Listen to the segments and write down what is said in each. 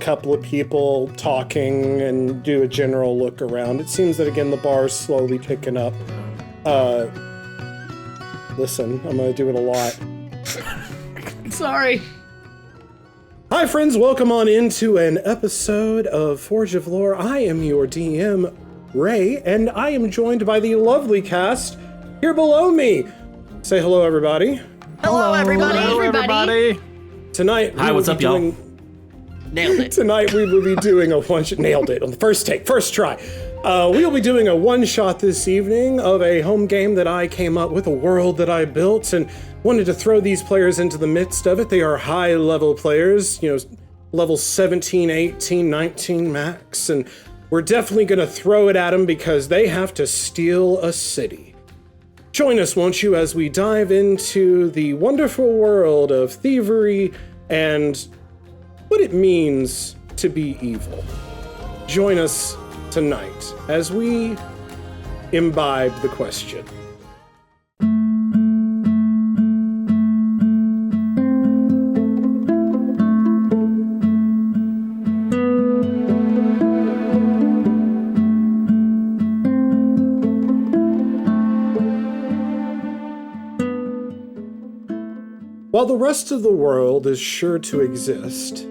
couple of people talking and do a general look around. It seems that, again, the bar is slowly picking up. Listen, I'm going to do it a lot. Sorry. Hi, friends. Welcome on into an episode of Forge of Lore. I am your DM, Ray, and I am joined by the lovely cast here below me. Say hello, everybody. Hello, everybody. Hello, everybody. Tonight, hi, what's up, y'all? Nailed it. Tonight we will be doing a one-shot. Nailed it on the first take, first try. We will be doing a one-shot this evening of a home game that I came up with, a world that I built, and wanted to throw these players into the midst of it. They are high-level players, level 17, 18, 19 max, and we're definitely going to throw it at them because they have to steal a city. Join us, won't you, as we dive into the wonderful world of thievery and what it means to be evil. Join us tonight as we imbibe the question. While the rest of the world is sure to exist,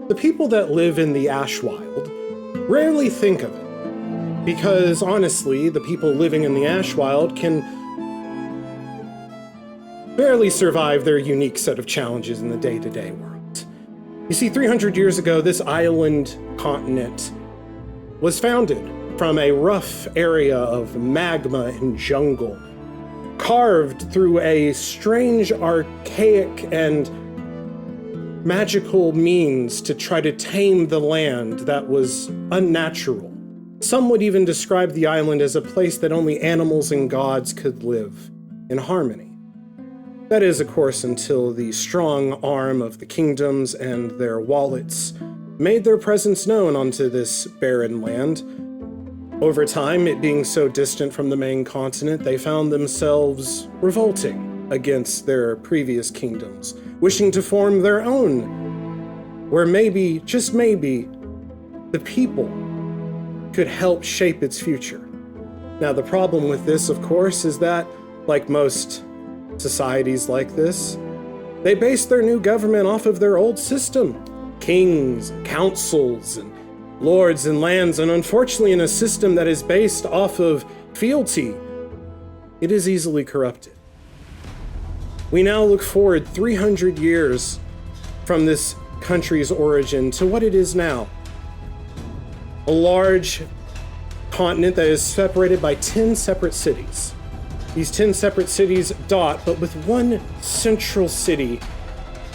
the people that live in the Ashwild rarely think of it, because honestly, the people living in the Ashwild can barely survive their unique set of challenges in the day-to-day world. You see, 300 years ago, this island continent was founded from a rough area of magma and jungle, carved through a strange, archaic, and magical means to try to tame the land that was unnatural. Some would even describe the island as a place that only animals and gods could live in harmony. That is, of course, until the strong arm of the kingdoms and their wallets made their presence known onto this barren land. Over time, it being so distant from the main continent, they found themselves revolting against their previous kingdoms, wishing to form their own, where maybe, just maybe, the people could help shape its future. Now, the problem with this, of course, is that, like most societies like this, they base their new government off of their old system. Kings, councils, and lords and lands, and unfortunately in a system that is based off of fealty, it is easily corrupted. We now look forward 300 years from this country's origin to what it is now. A large continent that is separated by 10 separate cities. These 10 separate cities dot, but with one central city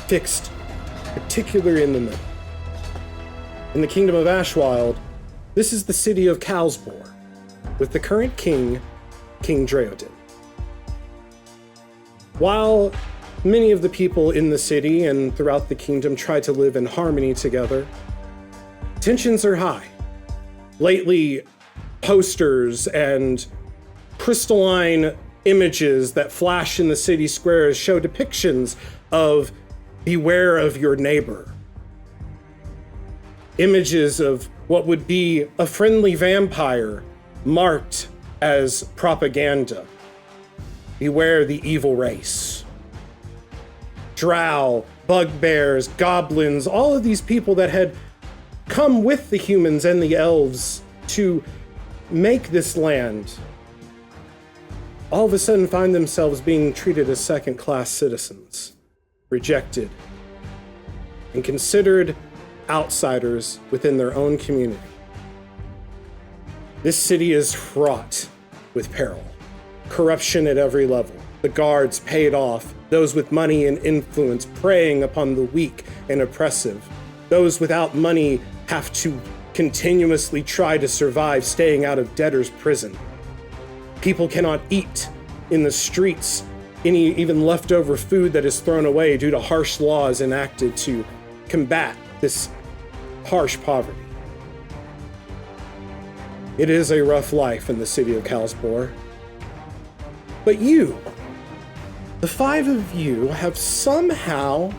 fixed particularly in the middle. In the Kingdom of Ashwild, this is the city of Calsbor, with the current king, King Draodin. While many of the people in the city and throughout the kingdom try to live in harmony together, tensions are high. Lately, posters and crystalline images that flash in the city squares show depictions of beware of your neighbor. Images of what would be a friendly vampire marked as propaganda. Beware the evil race. Drow, bugbears, goblins, all of these people that had come with the humans and the elves to make this land, all of a sudden find themselves being treated as second-class citizens, rejected, and considered outsiders within their own community. This city is fraught with peril. Corruption at every level. The guards paid off. Those with money and influence preying upon the weak and oppressive. Those without money have to continuously try to survive staying out of debtor's prison. People cannot eat in the streets any even leftover food that is thrown away due to harsh laws enacted to combat this harsh poverty. It is a rough life in the city of Calsbor. But you, the five of you, have somehow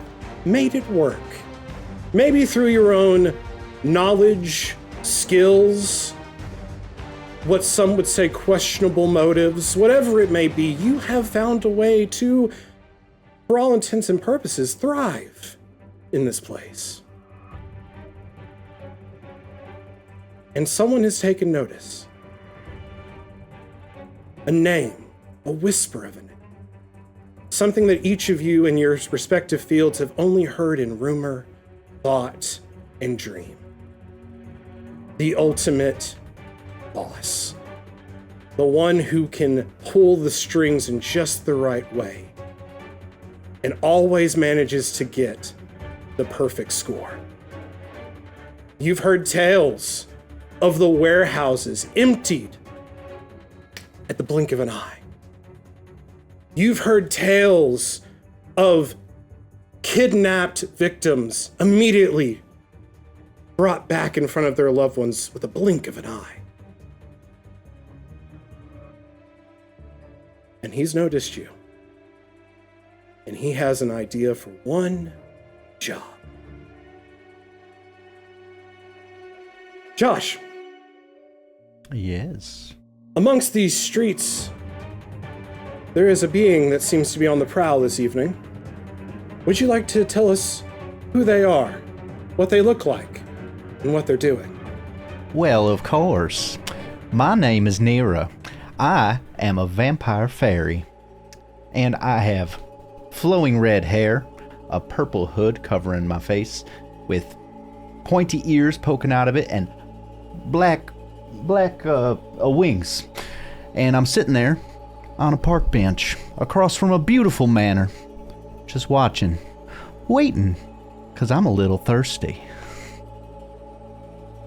made it work. Maybe through your own knowledge, skills, what some would say questionable motives, whatever it may be, you have found a way to, for all intents and purposes, thrive in this place. And someone has taken notice. A name, a whisper of a name. Something that each of you in your respective fields have only heard in rumor, thought, and dream. The ultimate boss. The one who can pull the strings in just the right way and always manages to get the perfect score. You've heard tales of the warehouses emptied at the blink of an eye. You've heard tales of kidnapped victims immediately brought back in front of their loved ones with a blink of an eye. And he's noticed you. And he has an idea for one job. Josh. Yes. Amongst these streets, there is a being that seems to be on the prowl this evening. Would you like to tell us who they are, what they look like, and what they're doing? Well, of course. My name is Nera. I am a vampire fairy. And I have flowing red hair, a purple hood covering my face, with pointy ears poking out of it, and black wings. And I'm sitting there on a park bench across from a beautiful manor, just watching, waiting, because I'm a little thirsty.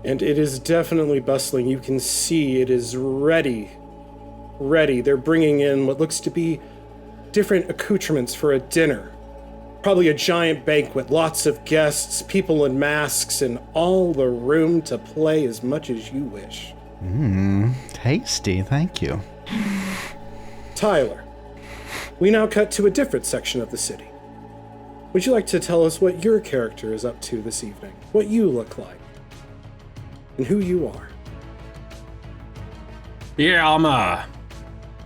And it is definitely bustling. You can see it is ready. They're bringing in what looks to be different accoutrements for a dinner. Probably a giant banquet, lots of guests, people in masks, and all the room to play as much as you wish. Tasty, thank you. Tyler, we now cut to a different section of the city. Would you like to tell us what your character is up to this evening? What you look like? And who you are? Yeah,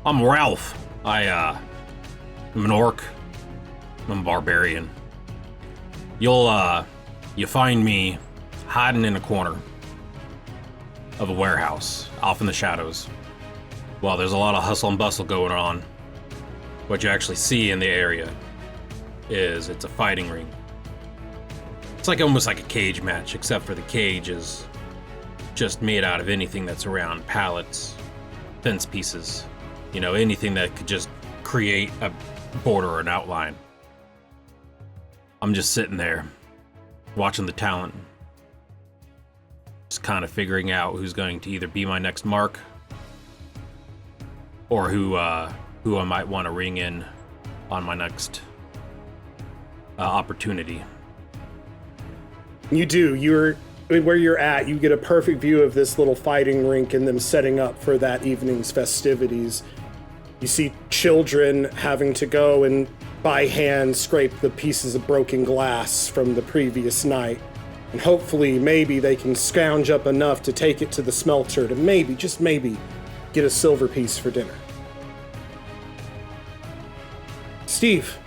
I'm Ralph. I'm an orc. I'm a barbarian. You find me hiding in a corner of a warehouse, off in the shadows. Well, there's a lot of hustle and bustle going on. What you actually see in the area is it's a fighting ring. It's almost like a cage match, except for the cage is just made out of anything that's around, pallets, fence pieces, anything that could just create a border or an outline. I'm just sitting there, watching the talent, just kind of figuring out who's going to either be my next mark, or who I might want to ring in on my next opportunity. You do. Where you're at, you get a perfect view of this little fighting rink and them setting up for that evening's festivities. You see children having to go and by hand scrape the pieces of broken glass from the previous night. And hopefully, maybe they can scrounge up enough to take it to the smelter to maybe, just maybe, get a silver piece for dinner. Steve,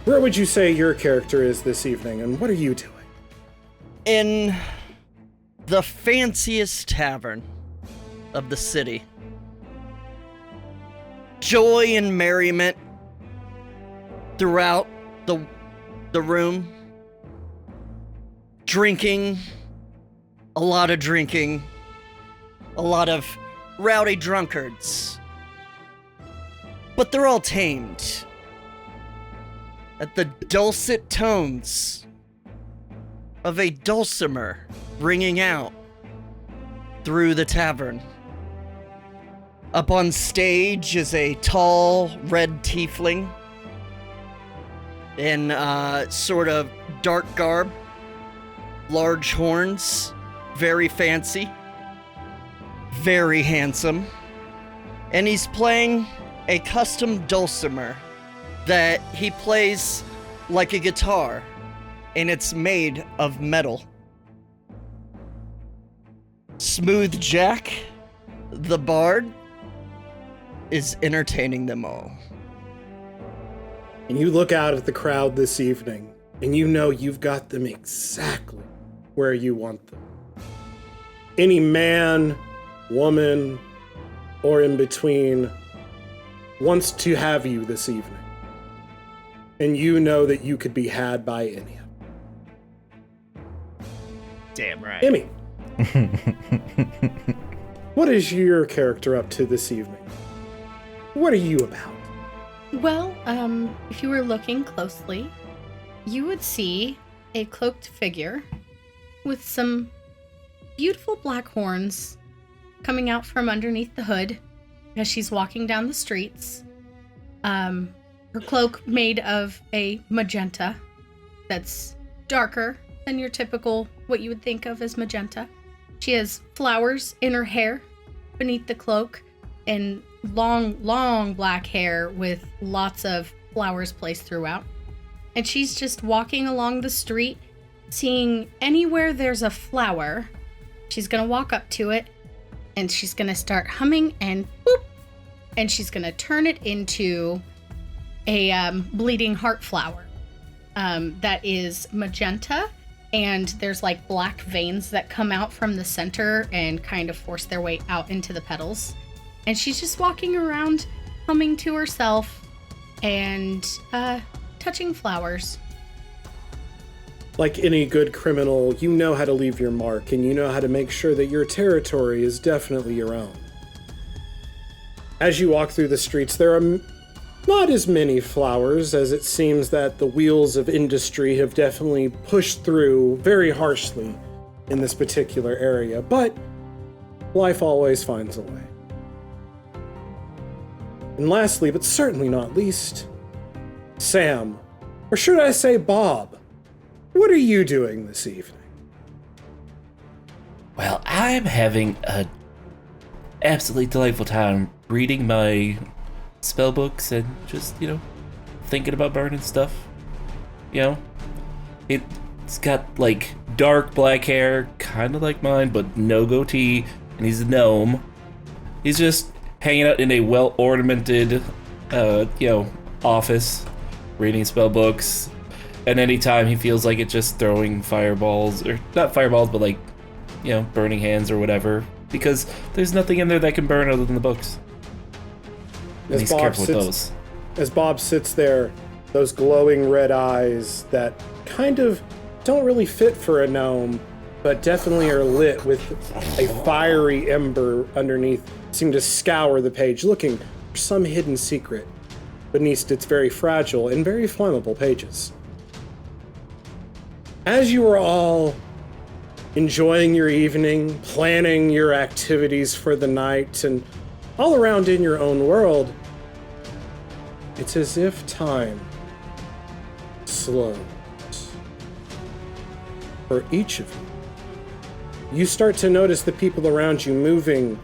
where would you say your character is this evening, and what are you doing? In the fanciest tavern of the city. Joy and merriment throughout the room. Drinking, a lot of rowdy drunkards. But they're all tamed at the dulcet tones of a dulcimer ringing out through the tavern. Up on stage is a tall red tiefling in sort of dark garb, large horns, very fancy, very handsome, and he's playing a custom dulcimer that he plays like a guitar, and it's made of metal. Smooth Jack, the bard, is entertaining them all. And you look out at the crowd this evening, and you know you've got them exactly where you want them. Any man, woman, or in between wants to have you this evening. And you know that you could be had by any of them. Damn right. Emmy, what is your character up to this evening? What are you about? Well, if you were looking closely, you would see a cloaked figure with some beautiful black horns coming out from underneath the hood as she's walking down the streets. Her cloak made of a magenta that's darker than your typical, what you would think of as magenta. She has flowers in her hair beneath the cloak and long black hair with lots of flowers placed throughout. And she's just walking along the street, seeing anywhere there's a flower. She's gonna walk up to it and she's gonna start humming and boop, and she's gonna turn it into a bleeding heart flower that is magenta, and there's like black veins that come out from the center and kind of force their way out into the petals. And she's just walking around humming to herself and touching flowers. Like any good criminal, you know how to leave your mark, and you know how to make sure that your territory is definitely your own. As you walk through the streets, there are not as many flowers, as it seems that the wheels of industry have definitely pushed through very harshly in this particular area, but life always finds a way. And lastly, but certainly not least, Sam, or should I say Bob, what are you doing this evening? Well, I'm having a absolutely delightful time reading my spell books and just, thinking about burning stuff. It's got like dark black hair, kind of like mine, but no goatee, and he's a gnome. He's just hanging out in a well-ornamented, office, reading spell books, and anytime he feels like it, just throwing fireballs, or not fireballs, but like, burning hands or whatever, because there's nothing in there that can burn other than the books. And he's careful with those. As Bob sits there, those glowing red eyes that kind of don't really fit for a gnome, but definitely are lit with a fiery ember underneath, seem to scour the page, looking for some hidden secret beneath its very fragile and very flammable pages. As you are all enjoying your evening, planning your activities for the night, and all around in your own world, it's as if time slows. For each of you, you start to notice the people around you moving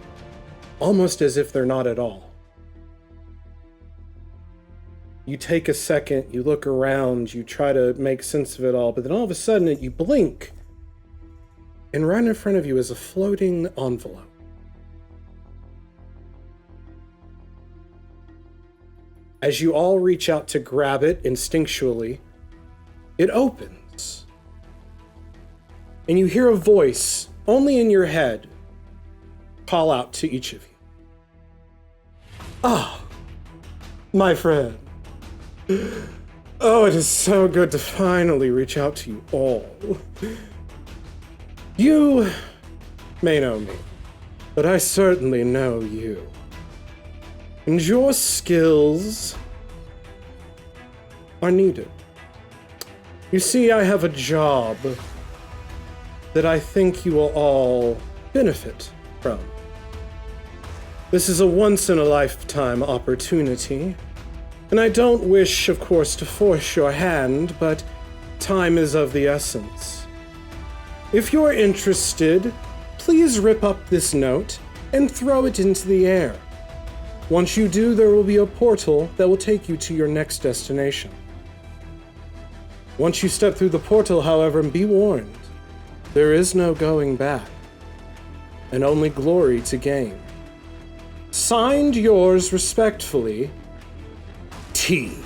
almost as if they're not at all. You take a second, you look around, you try to make sense of it all, but then all of a sudden you blink, and right in front of you is a floating envelope. As you all reach out to grab it instinctually, it opens. And you hear a voice, only in your head, call out to each of you. Ah, my friend. Oh, it is so good to finally reach out to you all. You may know me, but I certainly know you. And your skills are needed. You see, I have a job that I think you will all benefit from. This is a once-in-a-lifetime opportunity, and I don't wish, of course, to force your hand, but time is of the essence. If you're interested, please rip up this note and throw it into the air. Once you do, there will be a portal that will take you to your next destination. Once you step through the portal, however, be warned, there is no going back. and only glory to gain. Signed yours respectfully, T.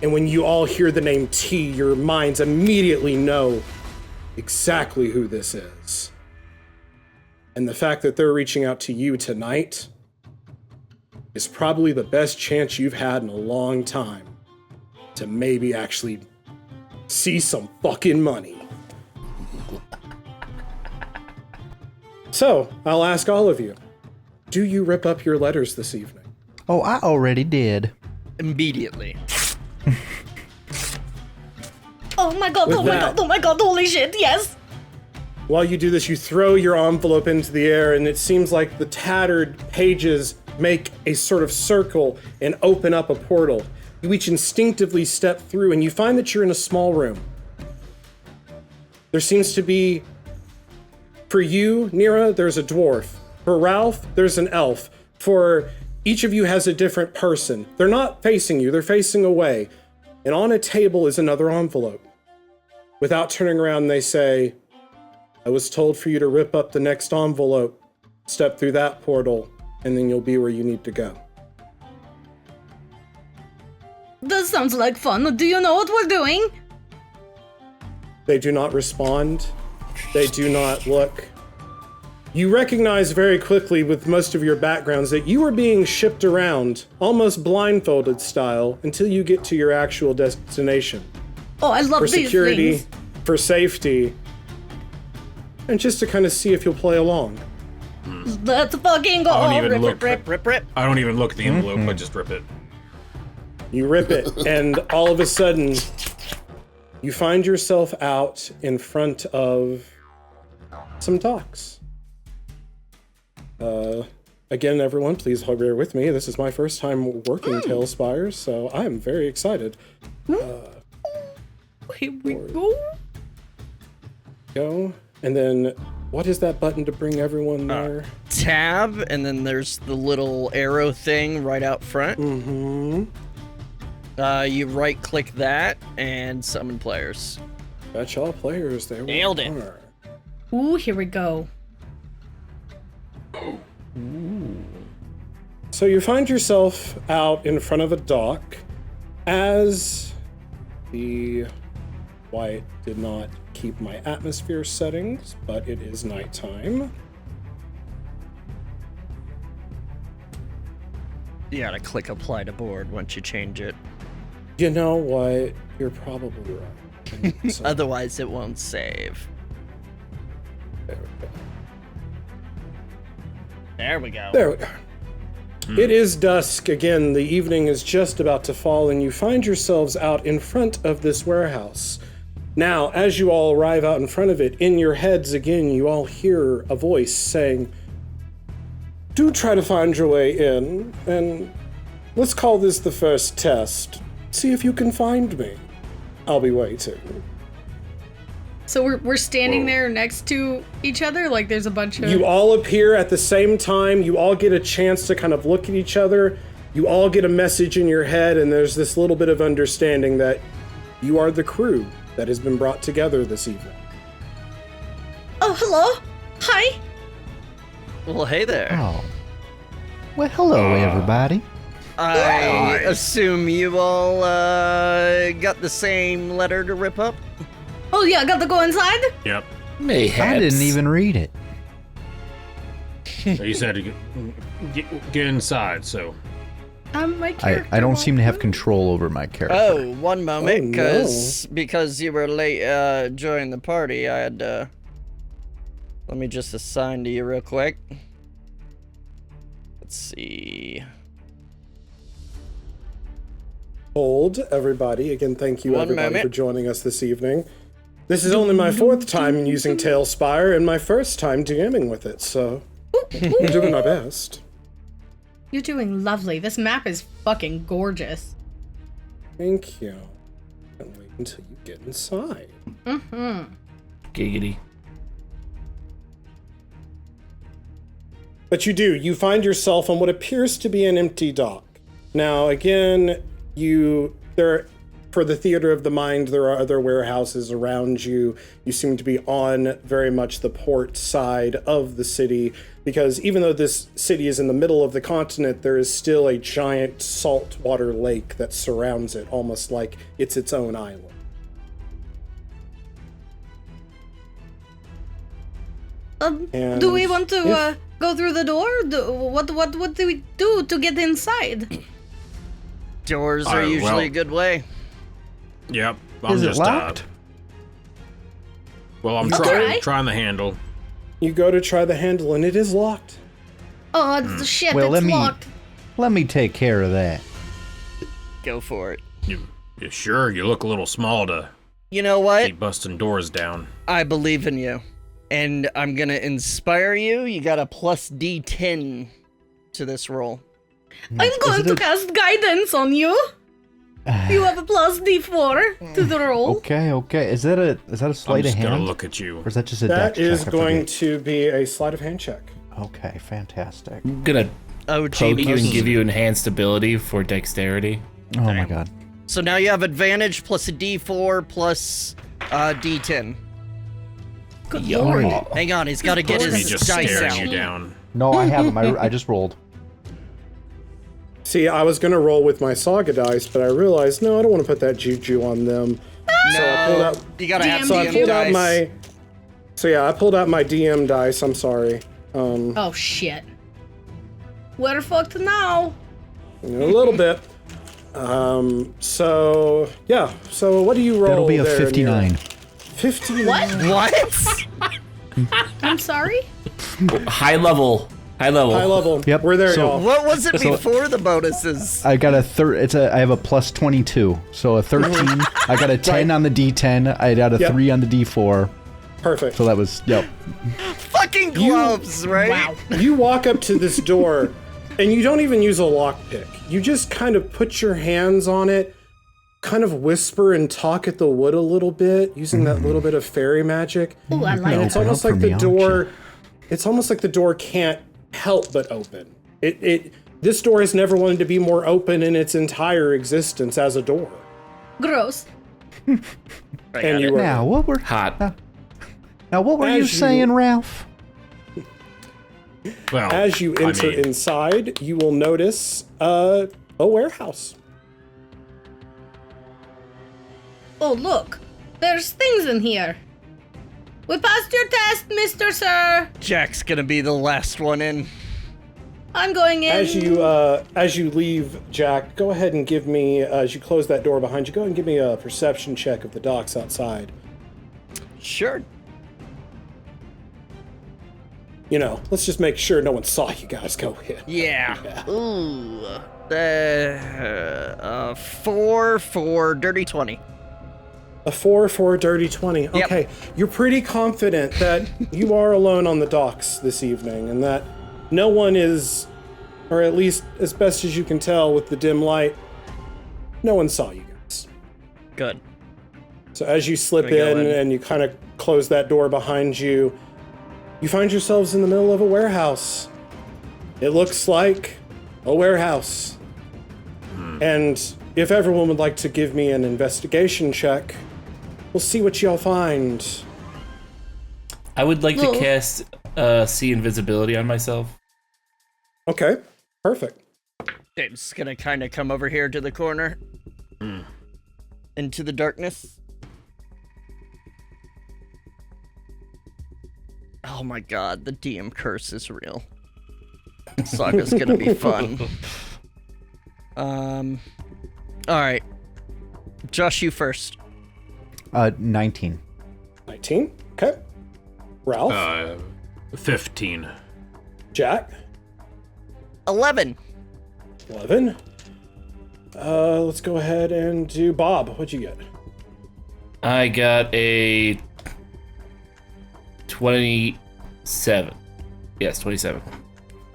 And when you all hear the name T, your minds immediately know exactly who this is. And the fact that they're reaching out to you tonight is probably the best chance you've had in a long time to maybe actually see some fucking money. So, I'll ask all of you, do you rip up your letters this evening? Oh, I already did. Immediately. Oh my god, oh my god, oh my god, holy shit, yes! While you do this, you throw your envelope into the air, and it seems like the tattered pages make a sort of circle and open up a portal. You each instinctively step through, and you find that you're in a small room. There seems to be, for you, Nira, there's a dwarf. For Ralph, there's an elf. For each of you has a different person. They're not facing you, they're facing away. And on a table is another envelope. Without turning around, they say, I was told for you to rip up the next envelope, step through that portal, and then you'll be where you need to go. That sounds like fun. Do you know what we're doing? They do not respond. They do not look. You recognize very quickly with most of your backgrounds that you are being shipped around, almost blindfolded style, until you get to your actual destination. Oh, I love For these security, things. for safety, and just to kind of see if you'll play along. Let's fucking go. I don't Oh, even rip, look. rip, rip, rip. I don't even look at the envelope. I just rip it. You rip it, and all of a sudden, you find yourself out in front of some docks. Again, everyone, please bear with me. This is my first time working Talespire, so I am very excited. Here we go. Go, and then what is that button to bring everyone there? Tab, and then there's the little arrow thing right out front. Mm-hmm. You right-click that and summon players. That's all players there. Nailed it. Ooh, here we go. So you find yourself out in front of a dock as the white did not keep my atmosphere settings, but it is nighttime. You gotta click apply to board once you change it. You know what? You're probably right. So, Otherwise, it won't save. there we go. There we go. There we are. It is dusk. Again, the evening is just about to fall, and you find yourselves out in front of this warehouse. Now, as you all arrive out in front of it, in your heads again, you all hear a voice saying, do try to find your way in, and let's call this the first test. See if you can find me. I'll be waiting. So we're standing there next to each other, like there's a bunch of... You all appear at the same time. You all get a chance to kind of look at each other. You all get a message in your head, and there's this little bit of understanding that you are the crew that has been brought together this evening. Oh, hello. Hi. Well, hey there. Oh. Well, hello, everybody. I assume you all got the same letter to rip up? Oh yeah, got to go inside? Yep. Mayhaps. I didn't even read it. So you said to get inside. So My character I don't seem to have won't- control over my character. Oh, one moment, Oh, because you were late joining the party, I had to... Let me just assign to you real quick. Let's see... Hold, everybody. Again, thank you, One everybody, moment. for joining us this evening. This is only my fourth time using Talespire and my first time DMing with it, so I'm doing my best. You're doing lovely. This map is fucking gorgeous. Thank you. And wait until you get inside. Giggity. But you do. You find yourself on what appears to be an empty dock. Now, again, there for the theater of the mind, there are other warehouses around you. You seem to be on very much the port side of the city, because even though this city is in the middle of the continent, there is still a giant saltwater lake that surrounds it, almost like it's its own island. Do we want to go through the door? What do we do to get inside? Doors are usually a good way. Yep. I'm Is it just locked? Well, I'm trying the handle. You go to try the handle, and it is locked. Oh, it's shit, Well, it's locked. let me take care of that. Go for it. You sure? You look a little small to You know what? keep busting doors down. I believe in you. And I'm gonna inspire you. You got a plus D10 to this roll. I'm going to cast guidance on you. You have a plus D4 to the roll. Okay. Is that a I'm sleight of just gonna hand? look at you. Or is that just a That dex is check? I going forget. to be a sleight of hand check. Okay, fantastic. I'm gonna Oh, poke you and genius. give you enhanced ability for dexterity. Oh my god. So now you have advantage plus a D4 plus D10. Good Yeah. lord. Hang on, he's got to get He his just dice stares out. you down. No, I haven't. I just rolled. See, I was going to roll with my Saga dice, but I realized, no, I don't want to put that juju on them. So I pulled out, You gotta have so I DM pulled out dice. my... So yeah, I pulled out my DM dice, I'm sorry. Oh shit. We're fucked now. A little bit. So, yeah. So what do you roll That'll be a there, 59. Nero? 59? What? What? I'm sorry? High level. High level. Yep, We're there, so- y'all. What was it before the bonuses? I got I have a plus 22, so a 13. I got a 10 on the D10. I got a Yep. 3 on the D4. Perfect. So that was Fucking gloves, right? Wow. You walk up to this door, and you don't even use a lockpick. You just kind of put your hands on it, kind of whisper and talk at the wood a little bit, using that little bit of fairy magic. Ooh, I like It's that. almost up like for the me, door. It's almost like the door can't help but open. This door has never wanted to be more open in its entire existence as a door. Gross. And you were now. What were Hot. now? What were you As you- saying, Ralph? Well, as you I enter mean, inside, you will notice a warehouse. Oh, look. There's things in here. We passed your test, Mr. Sir. Jack's gonna be the last one in. I'm going in. As you leave, Jack, go ahead and give me, as you close that door behind you, go ahead and give me a perception check of the docks outside. Sure. You know, let's just make sure no one saw you guys go in. Yeah. Ooh. 4 for dirty 20. A 4 for a dirty 20. Yep. Okay, you're pretty confident that you are alone on the docks this evening and that no one is, or at least as best as you can tell with the dim light, no one saw you guys. Good. So as you slip Can I go in in? and you kind of close that door behind you, you find yourselves in the middle of a warehouse. It looks like a warehouse. And if everyone would like to give me an investigation check, we'll see what y'all find. I would like to Oh. cast see invisibility on myself. Okay, perfect. I'm just gonna kind of come over here to the corner. Into the darkness. Oh my god, the DM curse is real. Saga's gonna be fun. Alright. Josh, you first. 19. 19, okay. Ralph, 15. Jack, 11. 11. Let's go ahead and do Bob. What'd you get? I got a 27. Yes, 27.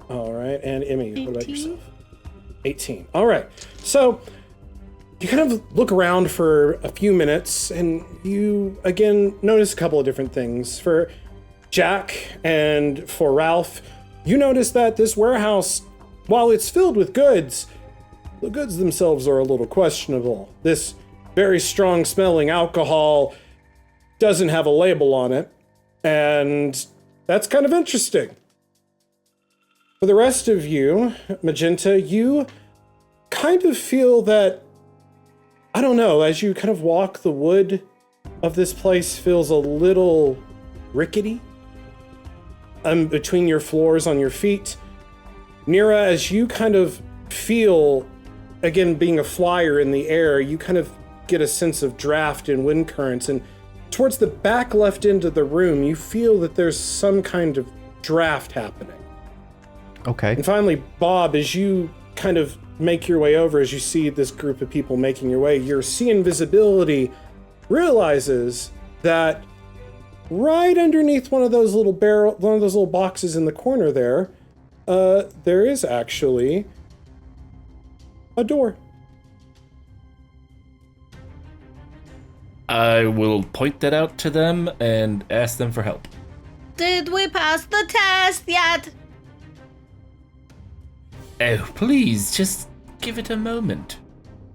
All right, and Emmy, what about 18? yourself? 18. All right, so you kind of look around for a few minutes, and you again notice a couple of different things. For Jack and for Ralph, you notice that this warehouse, while it's filled with goods, the goods themselves are a little questionable. This very strong smelling alcohol, doesn't have a label on it, and that's kind of interesting. For the rest of you, Magenta, you kind of feel that, I don't know, as you kind of walk, the wood of this place feels a little rickety between your floors on your feet. Nira, as you kind of feel, again, being a flyer in the air, you kind of get a sense of draft and wind currents, and towards the back left end of the room, you feel that there's some kind of draft happening. Okay. And finally, Bob, as you kind of make your way over, as you see this group of people making your way, your see invisibility realizes that right underneath one of those little boxes in the corner there is actually a door. I will point that out to them and ask them for help. Did we pass the test yet? Oh, please, just give it a moment.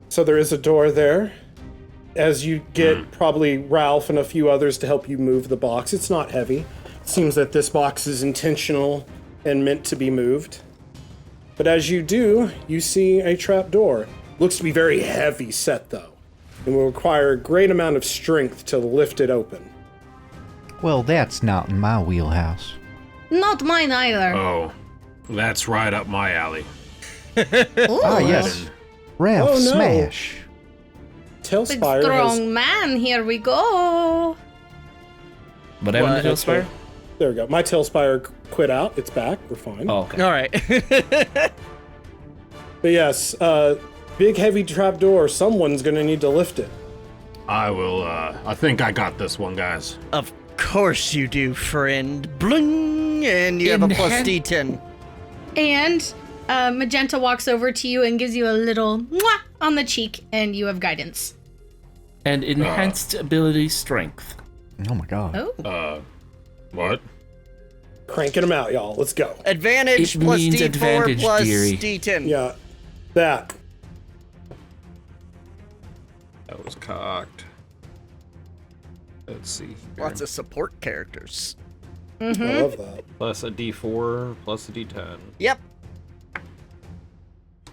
So there is a door there. As you get probably Ralph and a few others to help you move the box, it's not heavy. It seems that this box is intentional and meant to be moved. But as you do, you see a trap door. Looks to be very heavy set though, and will require a great amount of strength to lift it open. Well, that's not in my wheelhouse. Not mine either. Oh, that's right up my alley. Ah, yes. Ralph Oh, no. Smash. Big Talespire strong has... man, here we go. What happened to Talespire? There we go. My Talespire quit out. It's back. We're fine. Oh, okay. All right. But yes, big heavy trap door. Someone's gonna need to lift it. I will, I think I got this one, guys. Of course you do, friend. Bling! And you have a plus D10. And Magenta walks over to you and gives you a little mwah on the cheek, and you have guidance. And enhanced ability strength. Oh my god. Oh. What? Cranking them out, y'all. Let's go. Advantage It plus means D4 advantage, plus dearie. D10. Yeah, that. That was cocked. Let's see. here. Lots of support characters. I love that. Plus a D4, plus a D10. Yep.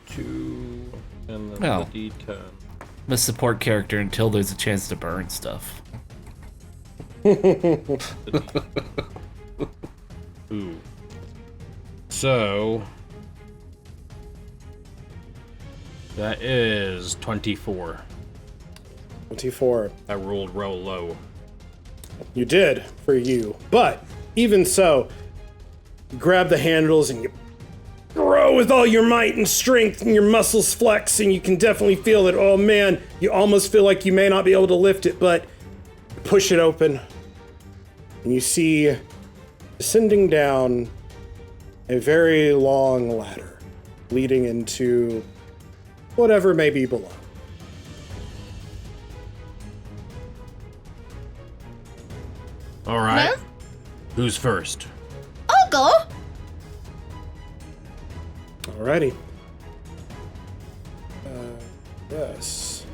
2, and then Well. the D10. I'm a support character until there's a chance to burn stuff. Ooh. So... that is 24. 24. I rolled real low. You did, for you. But, even so, you grab the handles and you grow with all your might and strength, and your muscles flex, and you can definitely feel that, oh man, you almost feel like you may not be able to lift it, but push it open. And you see, descending down, a very long ladder leading into whatever may be below. All right. Well, Who's first? I'll go. Alrighty. Yes.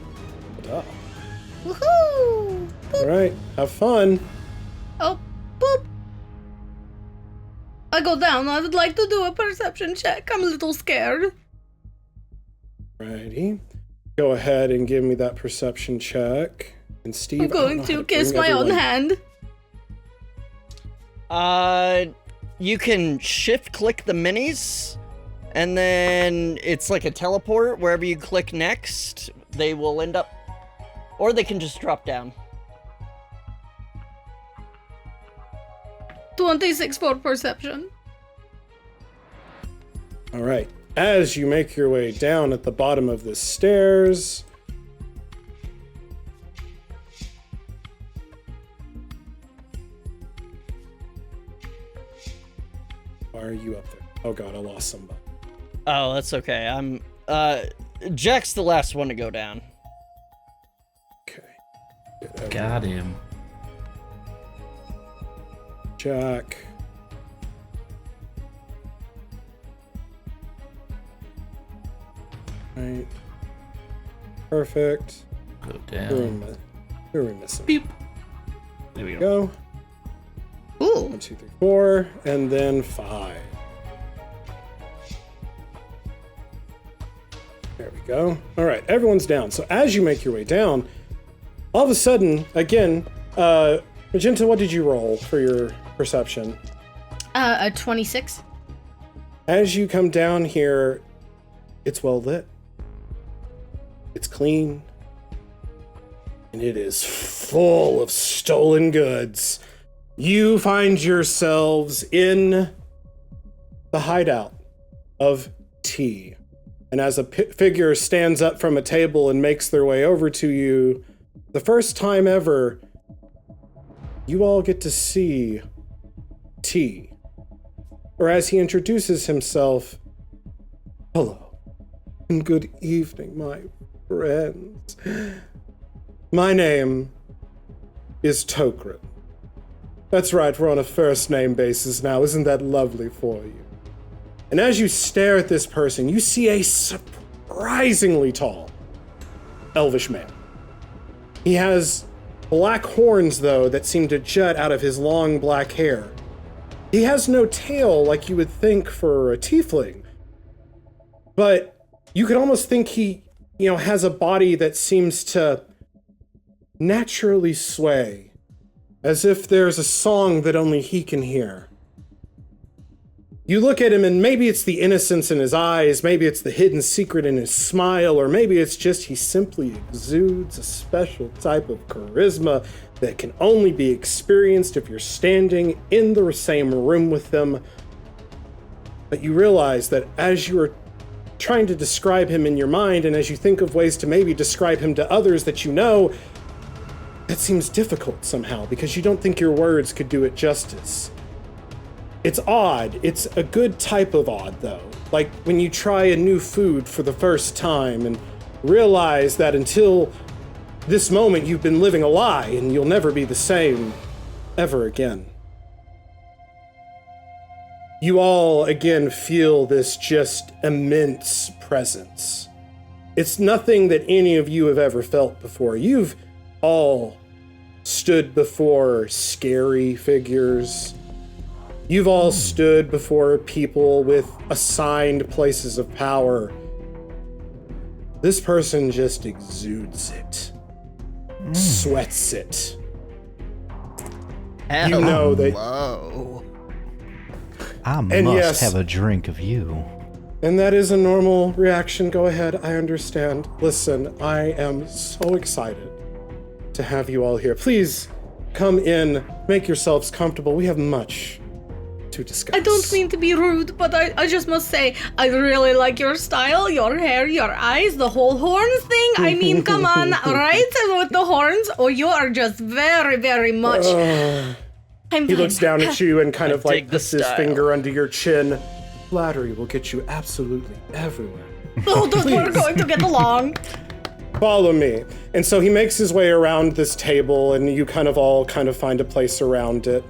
Duh. Woohoo! Boop. Alright, have fun. Oh, boop. I go down. I would like to do a perception check. I'm a little scared. Righty. Go ahead and give me that perception check. And Steve, I'm going to kiss my own hand. You can shift click the minis, and then it's like a teleport. Wherever you click next, they will end up, or they can just drop down. 26 for perception. Alright. As you make your way down at the bottom of the stairs, why are you up there? Oh god, I lost somebody. Oh, that's okay. Jack's the last one to go down. Okay. Got him. Jack. Right. Perfect. Go Who are down. who are we missing? Beep. There we go. Go. Ooh. 1, 2, 3, 4, and then 5. There we go. All right, everyone's down. So as you make your way down, all of a sudden, again, Magenta, what did you roll for your perception? A 26. As you come down here, it's well lit. It's clean. And it is full of stolen goods. You find yourselves in the hideout of T. And as a figure stands up from a table and makes their way over to you, the first time ever, you all get to see T. Or as he introduces himself, hello, and good evening, my friends. My name is Tokrin. That's right, we're on a first name basis now. Isn't that lovely for you? And as you stare at this person, you see a surprisingly tall elvish man. He has black horns, though, that seem to jut out of his long black hair. He has no tail like you would think for a tiefling, but you could almost think he, has a body that seems to naturally sway, as if there's a song that only he can hear. You look at him and maybe it's the innocence in his eyes, maybe it's the hidden secret in his smile, or maybe it's just he simply exudes a special type of charisma that can only be experienced if you're standing in the same room with them. But you realize that as you are trying to describe him in your mind, and as you think of ways to maybe describe him to others that you know, that seems difficult somehow, because you don't think your words could do it justice. It's odd. It's a good type of odd, though. Like when you try a new food for the first time and realize that until this moment you've been living a lie and you'll never be the same ever again. You all again feel this just immense presence. It's nothing that any of you have ever felt before. You've all stood before scary figures. You've all stood before people with assigned places of power. This person just exudes it, sweats it. You know that. Hello. I And must yes. have a drink of you. And that is a normal reaction. Go ahead, I understand. Listen, I am so excited to have you all here. Please come in, make yourselves comfortable. We have much to discuss. I don't mean to be rude, but I just must say, I really like your style, your hair, your eyes, the whole horns thing. I mean, come on, right? With the horns, or you are just very, very much. He looks down at you and kind of I like dig the puts his style. finger under your chin. Flattery will get you absolutely everywhere. Oh, we're going to get along. Follow me. And so he makes his way around this table, and you all find a place around it.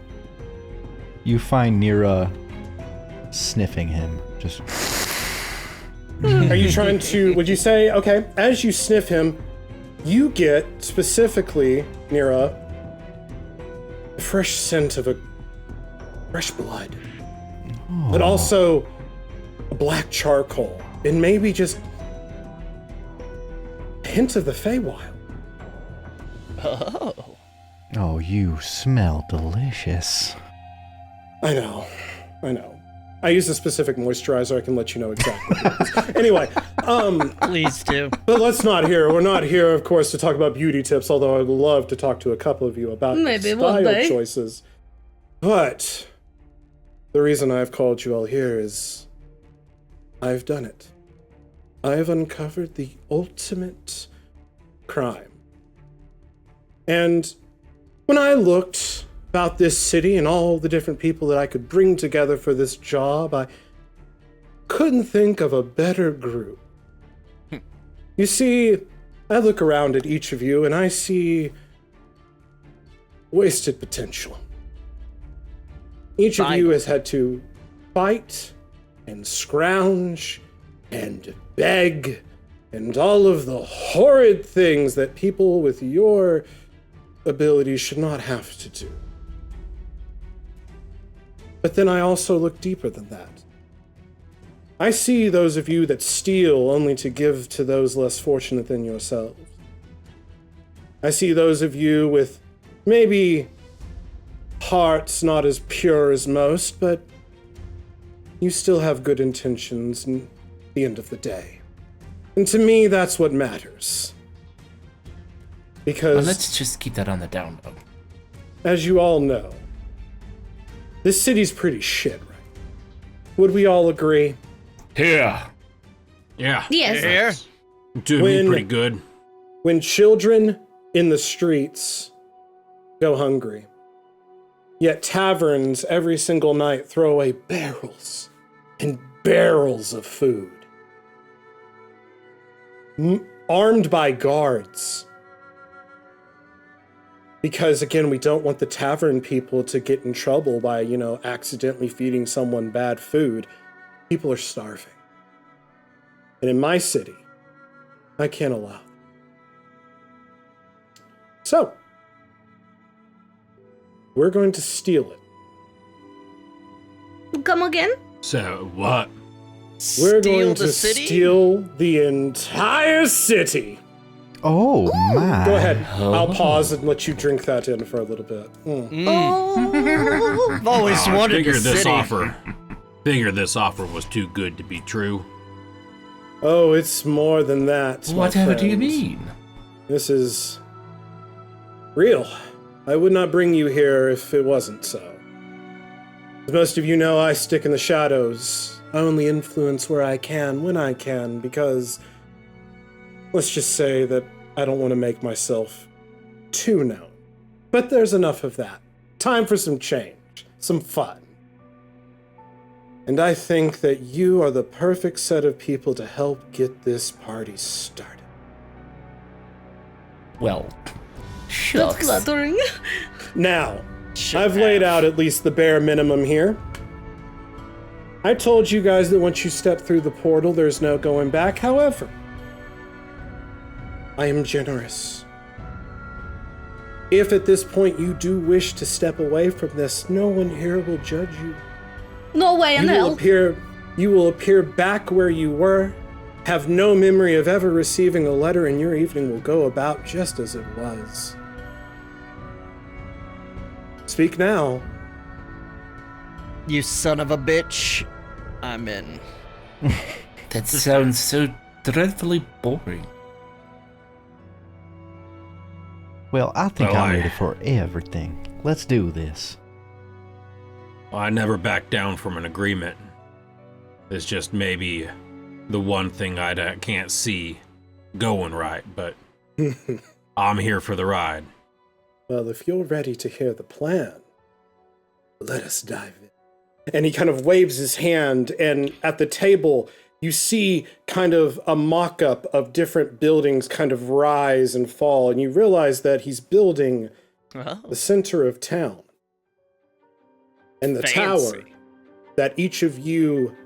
You find Nira sniffing him. Just. Are you trying to, would you say, okay, as you sniff him, you get specifically, Nira, a fresh scent of a fresh blood, but also a black charcoal, and maybe just a hint of the Feywild. Oh. Oh, you smell delicious. I know. I use a specific moisturizer. I can let you know exactly what it is. Anyway, Please do. but we're not here, of course, to talk about beauty tips, although I'd love to talk to a couple of you about Maybe one style day. choices. But the reason I've called you all here is I've done it. I've uncovered the ultimate crime. And when I looked about this city and all the different people that I could bring together for this job, I couldn't think of a better group. You see, I look around at each of you and I see wasted potential. Each of you has had to fight and scrounge and beg and all of the horrid things that people with your abilities should not have to do. But then I also look deeper than that. I see those of you that steal only to give to those less fortunate than yourselves. I see those of you with maybe hearts not as pure as most, but you still have good intentions at the end of the day. And to me, that's what matters. Because, Well, let's just keep that on the down low. as you all know, this city's pretty shit, right? Would we all agree? Here. Yeah. Yes. Here. Doing When- me pretty good. When children in the streets go hungry, yet taverns every single night throw away barrels and barrels of food, armed by guards. Because again, we don't want the tavern people to get in trouble by, accidentally feeding someone bad food. People are starving. And in my city, I can't allow it. So, we're going to steal it. Come again? So what? We're Steal going the to city? steal the entire city. Oh my. Go ahead. I'll pause and let you drink that in for a little bit. Oh. I've always I wanted a figured this city. offer was too good to be true. Oh, it's more than that. my Whatever do you friend. mean? This is real. I would not bring you here if it wasn't so. As most of you know, I stick in the shadows. I only influence where I can, when I can, because let's just say that I don't want to make myself too known. But there's enough of that. Time for some change, some fun. And I think that you are the perfect set of people to help get this party started. Well, That's shucks. flattering. Now, Should I've laid have. out at least the bare minimum here. I told you guys that once you step through the portal, there's no going back. However, I am generous. If at this point you do wish to step away from this, no one here will judge you. No way in hell. You will appear back where you were, have no memory of ever receiving a letter, and your evening will go about just as it was. Speak now. You son of a bitch. I'm in. That sounds so dreadfully boring. Well, I think Well, I'm I- ready for everything. Let's do this. I never back down from an agreement. It's just maybe the one thing I can't see going right, but I'm here for the ride. Well, if you're ready to hear the plan, let us dive in. And he kind of waves his hand, and at the table, you see kind of a mock-up of different buildings kind of rise and fall, and you realize that he's building Oh. the center of town. And the tower that each of you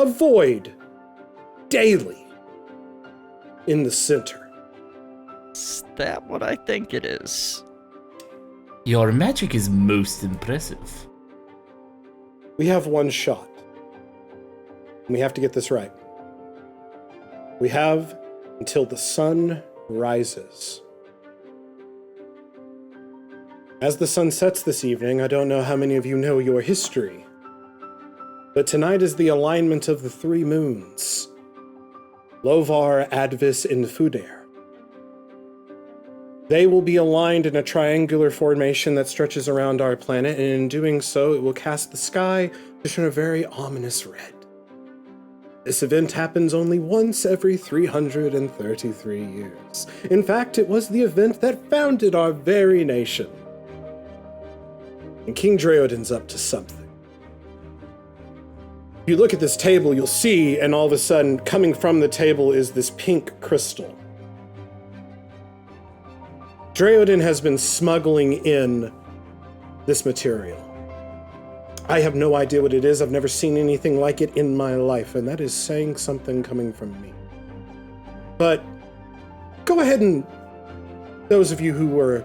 avoid daily in the center. Is that what I think it is? Your magic is most impressive. We have one shot. And we have to get this right. We have until the sun rises. As the sun sets this evening, I don't know how many of you know your history, but tonight is the alignment of the three moons. Lovar, Advis, and Fudair. They will be aligned in a triangular formation that stretches around our planet, and in doing so, it will cast the sky to turn a very ominous red. This event happens only once every 333 years. In fact, it was the event that founded our very nation. And King Draodin's up to something. If you look at this table, you'll see, and all of a sudden, coming from the table is this pink crystal. Draodin has been smuggling in this material. I have no idea what it is. I've never seen anything like it in my life, and that is saying something coming from me. But go ahead and, those of you who were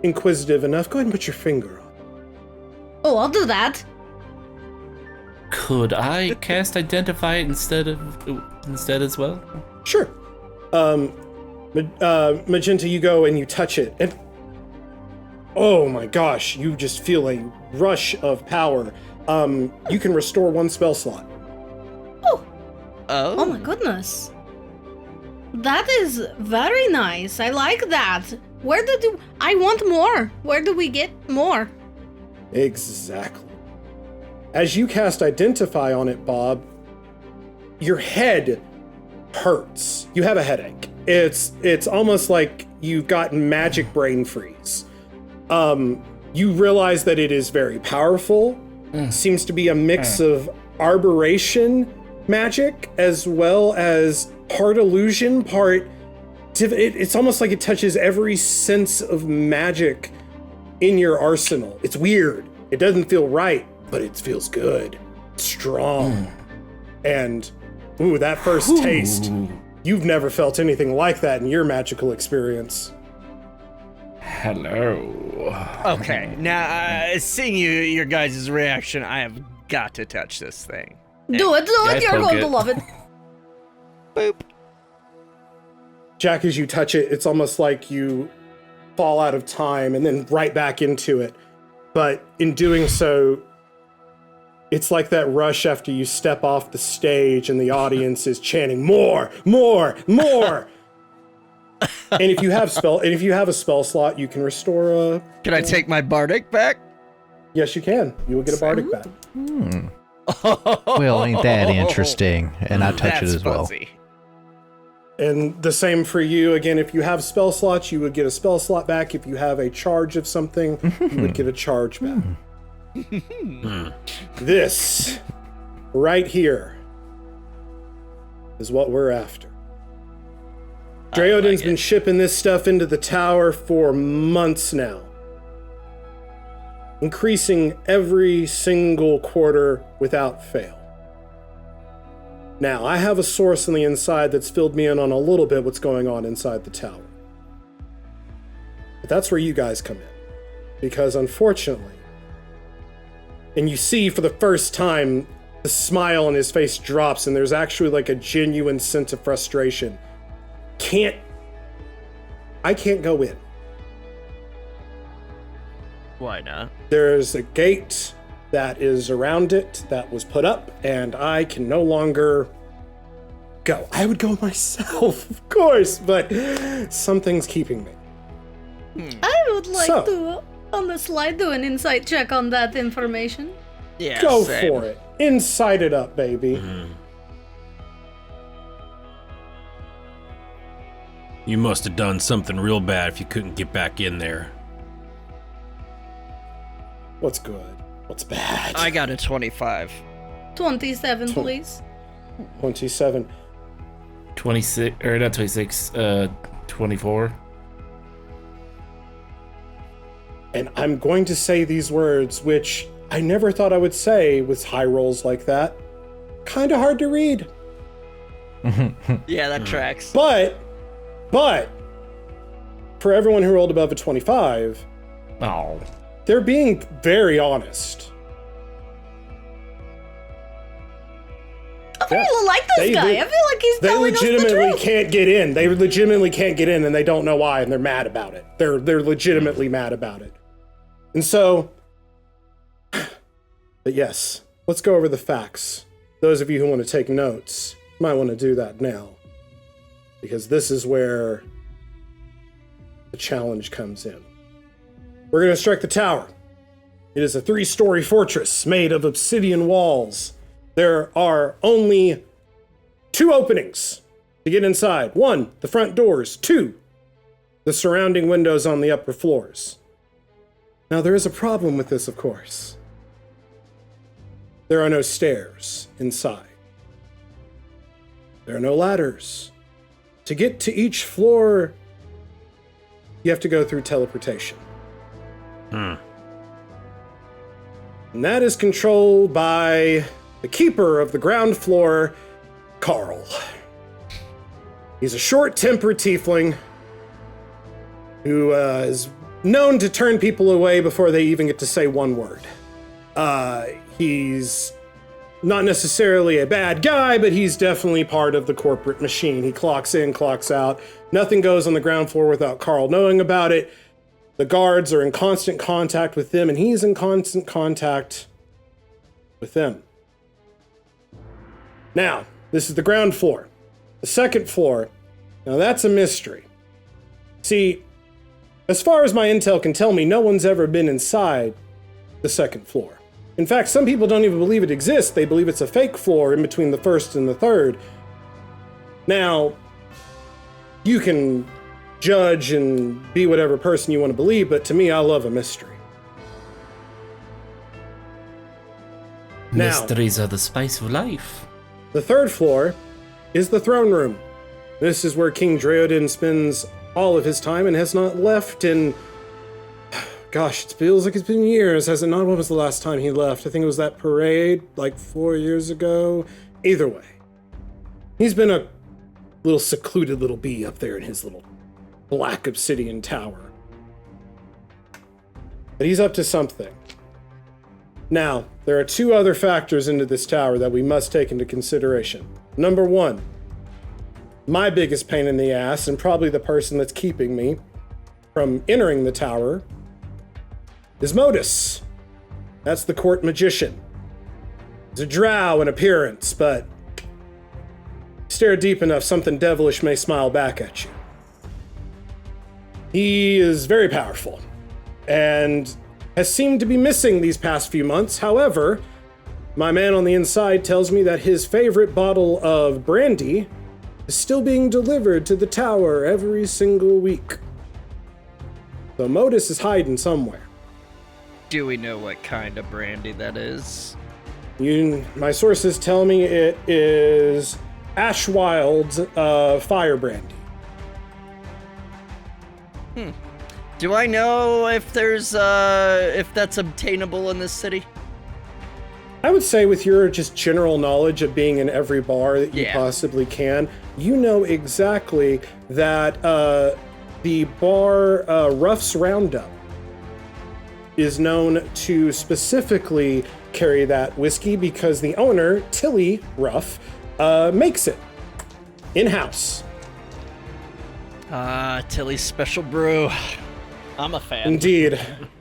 inquisitive enough, go ahead and put your finger on. Oh, I'll do that. Could I cast Identify instead as well? Sure. Magenta, you go and you touch it, and oh my gosh, you just feel a rush of power. You can restore 1 spell slot. Oh my goodness. That is very nice. I like that. I want more. Where do we get more? Exactly. As you cast Identify on it, Bob, your head hurts. You have a headache. It's almost like you've gotten magic brain freeze. You realize that it is very powerful. Seems to be a mix of arboration magic as well as part illusion, part... It's almost like it touches every sense of magic in your arsenal. It's weird. It doesn't feel right, but it feels good. Strong. And, ooh, that first taste, you've never felt anything like that in your magical experience. Hello. Okay, now, seeing your guys' reaction, I have got to touch this thing. Do it. You're poke going it. to love it. Boop. Jack, as you touch it, it's almost like you fall out of time and then right back into it. But in doing so, it's like that rush after you step off the stage and the audience is chanting more, more, more. And if you have a spell slot, you can restore a... Can I take my bardic back? Yes, you can. You will get a bardic back. Well, ain't that interesting? And I touch it That's as well. fuzzy. And the same for you. Again, if you have spell slots, you would get a spell slot back. If you have a charge of something, you would get a charge back. This, right here, is what we're after. Dreodin's been shipping this stuff into the tower for months now. Increasing every single quarter without fail. Now, I have a source on the inside that's filled me in on a little bit what's going on inside the tower. But that's where you guys come in. Because unfortunately, and you see for the first time, the smile on his face drops and there's actually like a genuine sense of frustration. I can't go in. Why not? There's a gate that is around it that was put up, and I can no longer go. I would go myself, of course, but something's keeping me. I would like to, on the slide, do an insight check on that information. Yeah, Go same. for it. Insight it up, baby. You must have done something real bad if you couldn't get back in there. What's good? What's bad? I got a 25. 27, please. 27. 26, or not 26, 24. And I'm going to say these words, which I never thought I would say with high rolls like that. Kind of hard to read. Yeah, that tracks. But, for everyone who rolled above a 25, Oh. they're being very honest. I really like this guy. I feel like he's They telling us the legitimately truth. can't get in. They legitimately can't get in, and they don't know why, and they're mad about it. They're legitimately mad about it. And so, but yes, let's go over the facts. Those of you who want to take notes might want to do that now, because this is where the challenge comes in. We're going to strike the tower. It is a 3-story fortress made of obsidian walls. There are only 2 openings to get inside. 1, the front doors. 2, the surrounding windows on the upper floors. Now, there is a problem with this, of course. There are no stairs inside. There are no ladders. To get to each floor, you have to go through teleportation. And that is controlled by the keeper of the ground floor, Carl. He's a short-tempered tiefling who is known to turn people away before they even get to say one word. He's not necessarily a bad guy, but he's definitely part of the corporate machine. He clocks in, clocks out. Nothing goes on the ground floor without Carl knowing about it. The guards are in constant contact with them, and he's in constant contact with them. Now, this is the ground floor. The second floor, now that's a mystery. See, as far as my intel can tell me, no one's ever been inside the second floor. In fact, some people don't even believe it exists. They believe it's a fake floor in between the first and the third. Now, you can judge and be whatever person you want to believe, but to me, I love a mystery. Now, Mysteries are the spice of life. the third floor is the throne room. This is where King Draodin spends all of his time and has not left in... Gosh, it feels like it's been years, has it not? When was the last time he left? I think it was that parade, like 4 years ago. Either way, he's been a little secluded little bee up there in his little black obsidian tower. But he's up to something. Now, there are two other factors into this tower that we must take into consideration. Number one, my biggest pain in the ass, and probably the person that's keeping me from entering the tower, is Modus. That's the court magician. He's a drow in appearance, but stare deep enough, something devilish may smile back at you. He is very powerful, and has seemed to be missing these past few months. However, my man on the inside tells me that his favorite bottle of brandy is still being delivered to the tower every single week. So Modus is hiding somewhere. Do we know what kind of brandy that is? My sources tell me it is Ashwild's fire brandy. Do I know if there's if that's obtainable in this city? I would say with your just general knowledge of being in every bar that you possibly can, you know exactly that the bar Ruff's Roundup is known to specifically carry that whiskey because the owner, Tilly Ruff, makes it in-house. Tilly's Special Brew. I'm a fan. Indeed.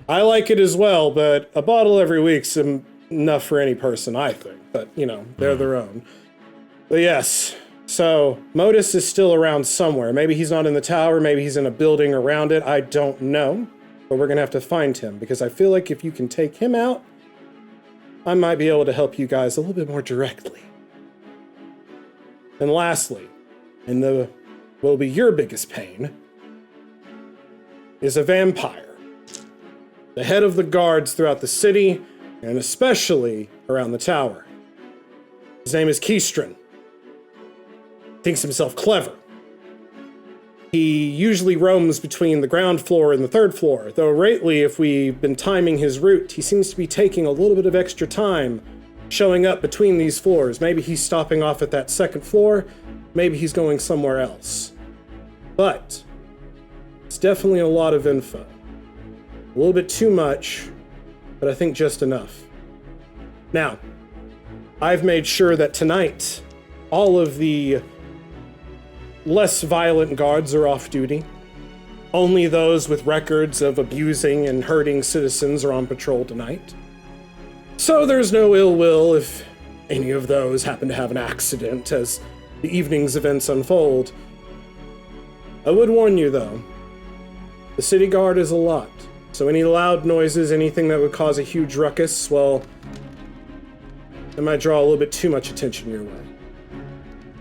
I like it as well, but a bottle every week's enough for any person, I think. But, you know, they're their own. But yes, so Modus is still around somewhere. Maybe he's not in the tower, maybe he's in a building around it. I don't know. But we're going to have to find him, because I feel like if you can take him out, I might be able to help you guys a little bit more directly. And lastly, what will be your biggest pain, is a vampire. The head of the guards throughout the city, and especially around the tower. His name is Keystron. Thinks himself clever. He usually roams between the ground floor and the third floor, though lately, if we've been timing his route, he seems to be taking a little bit of extra time showing up between these floors. Maybe he's stopping off at that second floor, maybe he's going somewhere else. But it's definitely a lot of info. A little bit too much, but I think just enough. Now, I've made sure that tonight, all of the less violent guards are off duty. Only those with records of abusing and hurting citizens are on patrol tonight. So there's no ill will if any of those happen to have an accident as the evening's events unfold. I would warn you, though, the city guard is a lot, so any loud noises, anything that would cause a huge ruckus, well, it might draw a little bit too much attention your way.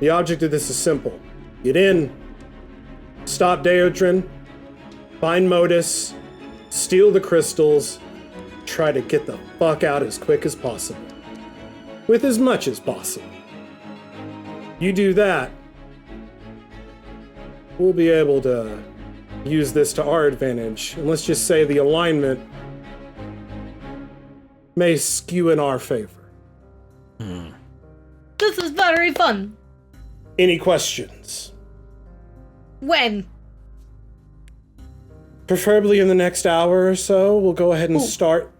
The object of this is simple. Get in, stop Deodrin, find Modus, steal the crystals, try to get the fuck out as quick as possible. With as much as possible. You do that, we'll be able to use this to our advantage. And let's just say the alignment may skew in our favor. This is very fun. Any questions? When? Preferably in the next hour or so. We'll go ahead and start.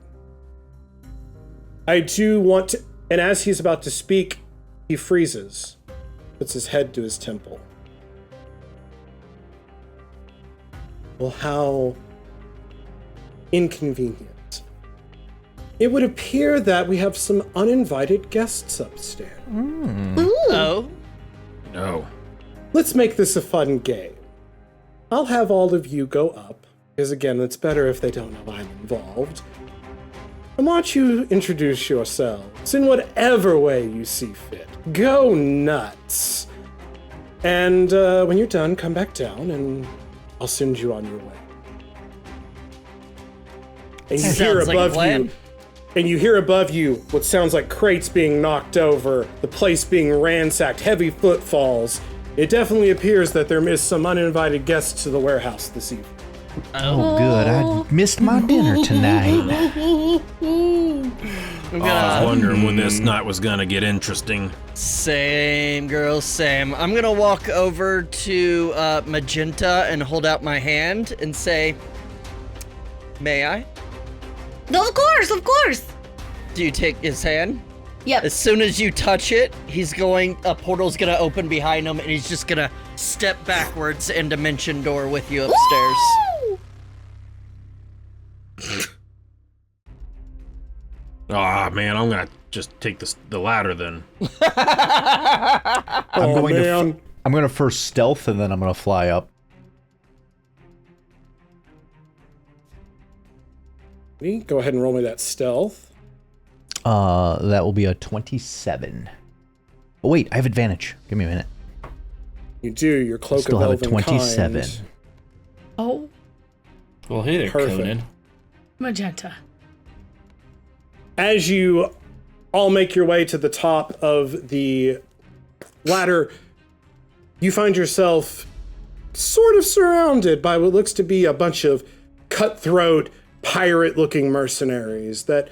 I do want to... And as he's about to speak, he freezes. Puts his head to his temple. Well, how inconvenient. It would appear that we have some uninvited guests upstairs. Ooh. Oh. No. Let's make this a fun game. I'll have all of you go up, because again, it's better if they don't know I'm involved. I want you to introduce yourselves in whatever way you see fit. Go nuts. And when you're done, come back down and I'll send you on your way. And you hear Sounds like a above plan. you, and you hear above you what sounds like crates being knocked over, the place being ransacked, heavy footfalls. It definitely appears that there is some uninvited guests to the warehouse this evening. Oh, good. I missed my dinner tonight. I'm I was gonna wondering when this night was gonna get interesting. same girl, same. I'm gonna walk over to Magenta and hold out my hand and say, "May I?" Of course, of course. Do you take his hand? Yep. As soon as you touch it, a portal's gonna open behind him, and he's just gonna step backwards and dimension door with you upstairs. Woo! Ah, man, I'm gonna just take the ladder then. I'm Oh, going to man. I'm going to first stealth and then I'm going to fly up. Go ahead and roll me that stealth. That will be a 27. Oh wait, I have advantage. Give me a minute. You do, your cloak Still of have a elven 27. kind. Oh, Well, hey there, Perfect. Conan. Magenta. As you all make your way to the top of the ladder, you find yourself sort of surrounded by what looks to be a bunch of cutthroat, pirate-looking mercenaries that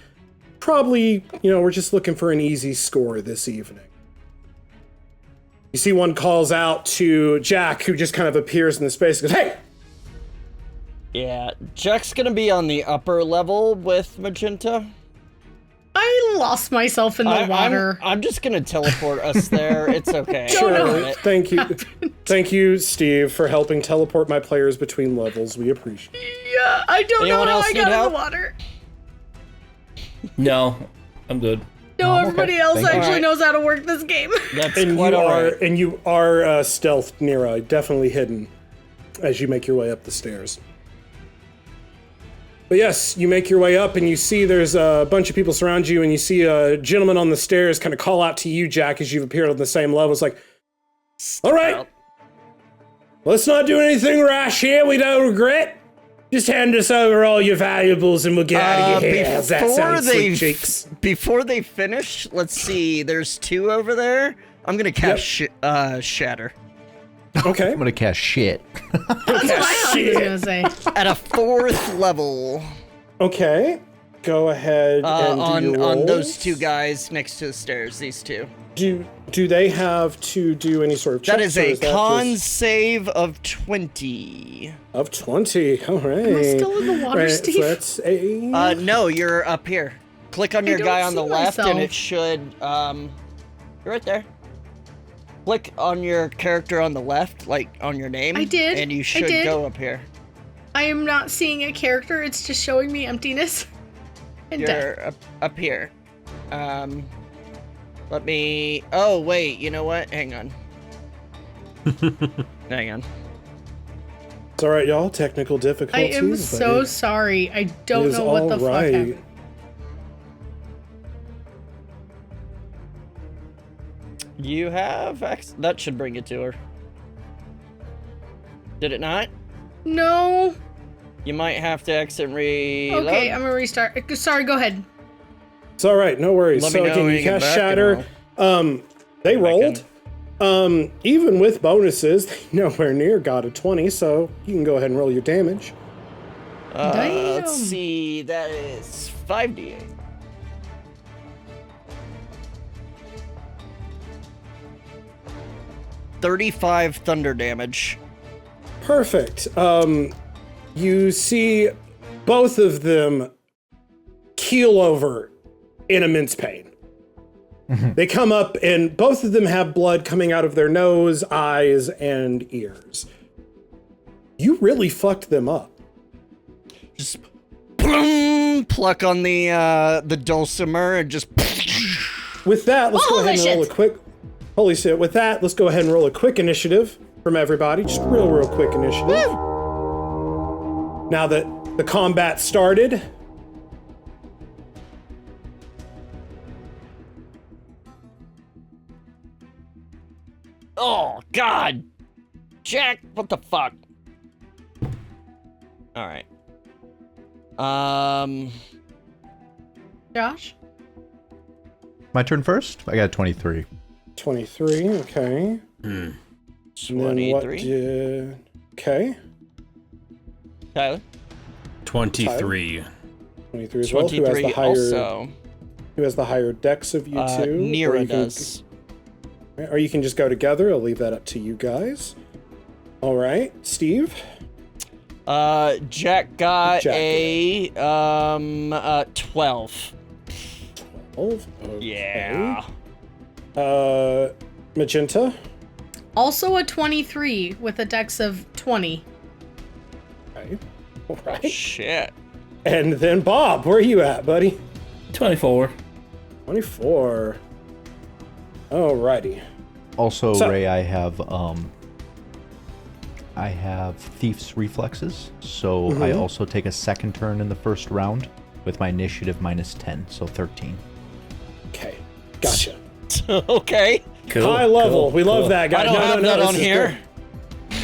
probably, were just looking for an easy score this evening. You see one calls out to Jack, who just kind of appears in the space and goes, "Hey!" Yeah, Jack's gonna be on the upper level with Magenta. I lost myself in the water. I'm just gonna teleport us there. It's okay. Sure. Thank you. Thank you, Steve, for helping teleport my players between levels. We appreciate it. Yeah, I don't Anyone know how else I need got in help? the water. No, I'm good. No, I'm everybody okay. else Thank you. actually Alright. knows how to work this game. That's And quite alright. you are stealth, Nira, definitely hidden as you make your way up the stairs. But yes, you make your way up and you see there's a bunch of people surround you, and you see a gentleman on the stairs kind of call out to you, Jack, as you've appeared on the same level. It's like, all right, let's not do anything rash here. We don't regret. Just hand us over all your valuables and we'll get out of your hair. How's that sound, sweet cheeks? Before they finish, let's see. There's 2 over there. I'm gonna cast Shatter Okay. I'm going to cast shit. That's what I was gonna say. at a 4th level. Okay. Go ahead and do your on those rolls. 2 guys next to the stairs. These 2. Do they have to do any sort of checks? That is or a that con just- save of 20. of 20. All right. Am I still in the water, Right, Steve? so that's a... No, you're up here. Click on your don't guy on the see left, and myself. it should. You're right there. Click on your character on the left, like on your name. I did. And you I should did. go up here. I am not seeing a character. It's just showing me emptiness and death. You're up here. Let me. Oh wait, you know what? Hang on. Hang on. It's all right, y'all. Technical I difficulties. am but so it- sorry. I it don't is know what the all fuck right. happened. You have that should bring it to her. Did it not? No. You might have to exit and reload. Okay, I'm gonna restart. Sorry, go ahead. It's all right. No worries. Let me So know again, when you you get cast back and Shatter. They back rolled. Even with bonuses, they nowhere near got a 20, so you can go ahead and roll your damage. Let's Damn. see. That is 5d8. $35 thunder damage. Perfect. You see both of them keel over in immense pain. They come up and both of them have blood coming out of their nose, eyes, and ears. You really fucked them up. Just boom, pluck on the dulcimer and just. With that, let's go Holy ahead and roll a shit. quick. Holy shit! With that, let's go ahead and roll a quick initiative from everybody. Just real quick initiative. Now that the combat started. Oh God, Jack! What the fuck? All right. Josh? My turn first? I got 23. 23, okay. And then what 23. did... Okay. Tyler. 23. 23 as well. Who has 23 the higher... also. Who has the higher dex of you two? Nira Or you can- does. Or you can just go together. I'll leave that up to you guys. All right, Steve. Jack got Jack. a 12. 12. Okay. Yeah. Magenta. Also a 23 with a dex of 20. Okay. All right. Shit. And then Bob, where are you at, buddy? 24. 24. Alrighty. Also, So- Ray, I have Thief's Reflexes, so I also take a second turn in the first round with my initiative minus 10, so 13. Okay. Gotcha. Okay. Cool. High level. cool, We love cool. that guy. I don't have that this on is here.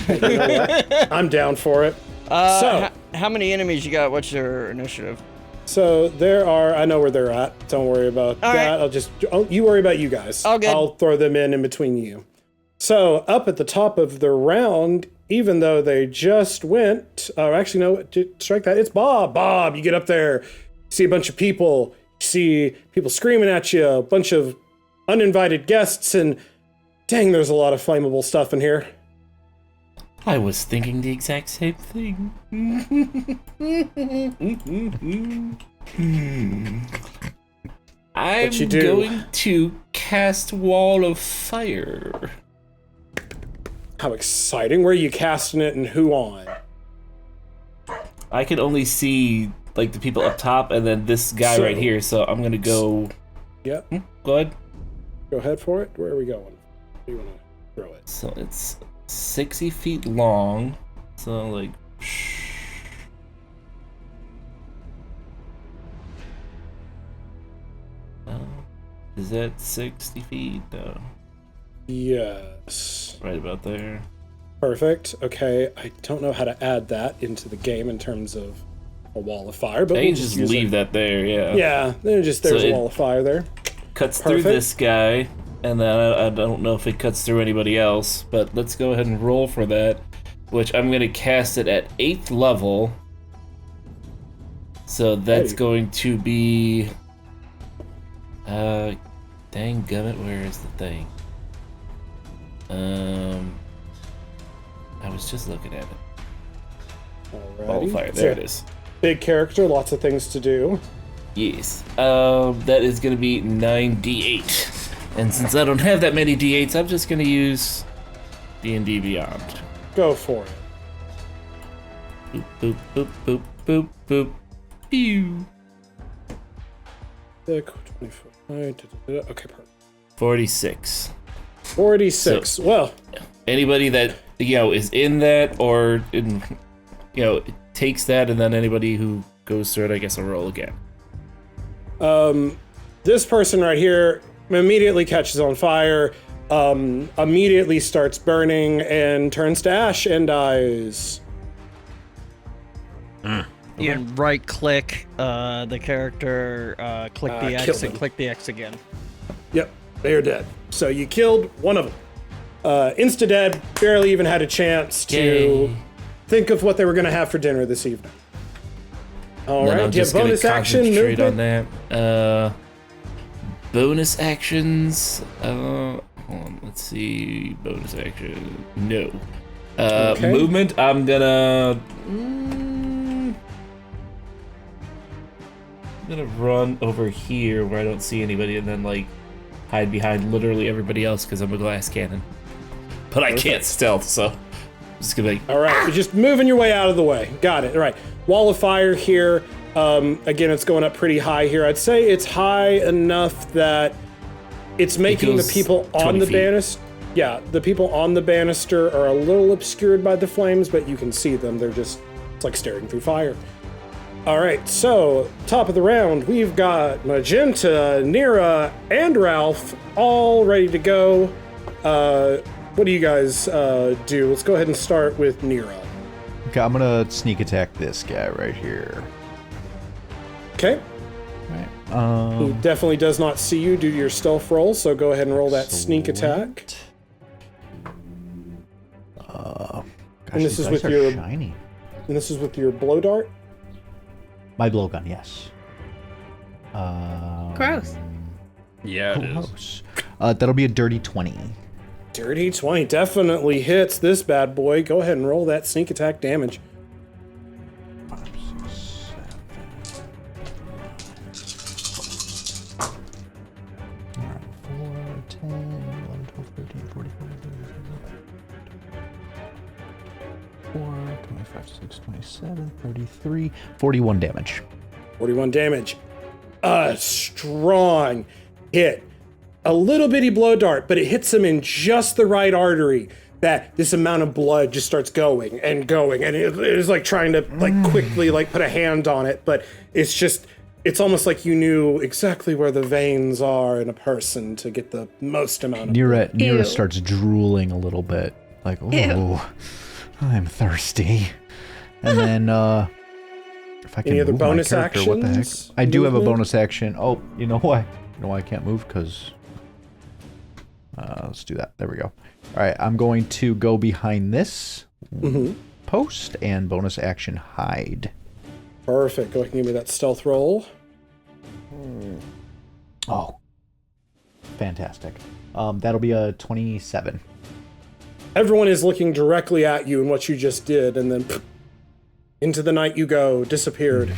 good. You know what? I'm down for it. So- how many enemies you got? What's your initiative? So there are, I know where they're at. Don't worry about All that. right. You worry about you guys. All good. I'll throw them in between you. So up at the top of the round, even though they just went, actually no, strike that. It's Bob. Bob, you get up there, see a bunch of people, see people screaming at you, a bunch of uninvited guests, and dang, there's a lot of flammable stuff in here. I was thinking the exact same thing. I'm you do? going to cast Wall of Fire. How exciting. Where are you casting it and who on? I can only see like the people up top and then this guy So- right here, so I'm gonna go. Yep. Go ahead. Go ahead for it. Where are we going? Where do you want to throw it? So it's 60 feet long. So like. Is that 60 feet? No, Yes. right about there. Perfect. Okay. I don't know how to add that into the game in terms of a wall of fire, but I we'll can just use leave it. that there, yeah. Yeah. There's So a it- wall of fire there. Cuts through Perfect. this guy, and then I don't know if it cuts through anybody else, but let's go ahead and roll for that, which I'm going to cast it at 8th level. So that's Hey. going to be... dang gummit, where is the thing? I was just looking at it. Ball of Alrighty. fire, It's there a it is. Big character, lots of things to do. Yes. That is going to be 9d8. And since I don't have that many d8s, I'm just going to use D&D Beyond. Go for it. Boop, boop, boop, boop, boop, boop. Pew. 25. Okay, perfect. 46. 46. Well, Anybody that, is in that or, takes that, and then anybody who goes through it, I guess I'll roll again. this person right here immediately catches on fire, immediately starts burning and turns to ash and dies. You can right click the character, click the kill X, and them. click the X again. Yep, they are dead. So you killed one of them. Insta-dead, barely even had a chance to Yay. think of what they were going to have for dinner this evening. All Then right, I'm do you have just gonna bonus action, concentrate on movement? that. Bonus actions. Hold on, let's see. Bonus action. No. Okay. Movement, I'm gonna run over here where I don't see anybody and then like hide behind literally everybody else because I'm a glass cannon. But I can't stealth, so I'm just gonna be like, All right, you're just moving your way out of the way. Got it. All right. Wall of fire here. Again, it's going up pretty high here. I'd say it's high enough that it's making the goes people on 20 the feet. banister. Yeah, the people on the banister are a little obscured by the flames, but you can see them. They're just, it's like staring through fire. All right, so top of the round, we've got Magenta, Nira, and Ralph all ready to go. What do you guys do? Let's go ahead and start with Nira. Okay, I'm gonna sneak attack this guy right here. Okay. Right. He definitely does not see you due to your stealth roll, so go ahead and roll that sneak attack. Gosh, And this these is dice with are your- shiny. And this is with your blow dart. My blowgun, yes. Gross. Yeah, it is. Gross. That'll be a dirty 20. Dirty 20 definitely hits this bad boy. Go ahead and roll that sneak attack damage. 5, 6, 7. Alright, 4, 10, 11, 12, 13, 14, 4, 25, 6, 27, 33, 41 damage. 41 damage. A strong hit. A little bitty blow dart, but it hits him in just the right artery that this amount of blood just starts going, and it is like trying to like quickly like put a hand on it, but it's just, it's almost like you knew exactly where the veins are in a person to get the most amount of Nira Ew. starts drooling a little bit. Like, oh, I'm thirsty. And then, if I can Any other move my bonus character, what the heck? actions? I do have a Movement? bonus action. Oh, you know why? You know why I can't move? Because, let's do that. There we go. All right, I'm going to go behind this post and bonus action hide. Perfect. Go ahead and give me that stealth roll. Oh, fantastic. That'll be a 27. Everyone is looking directly at you and what you just did, and then into the night you go, disappeared.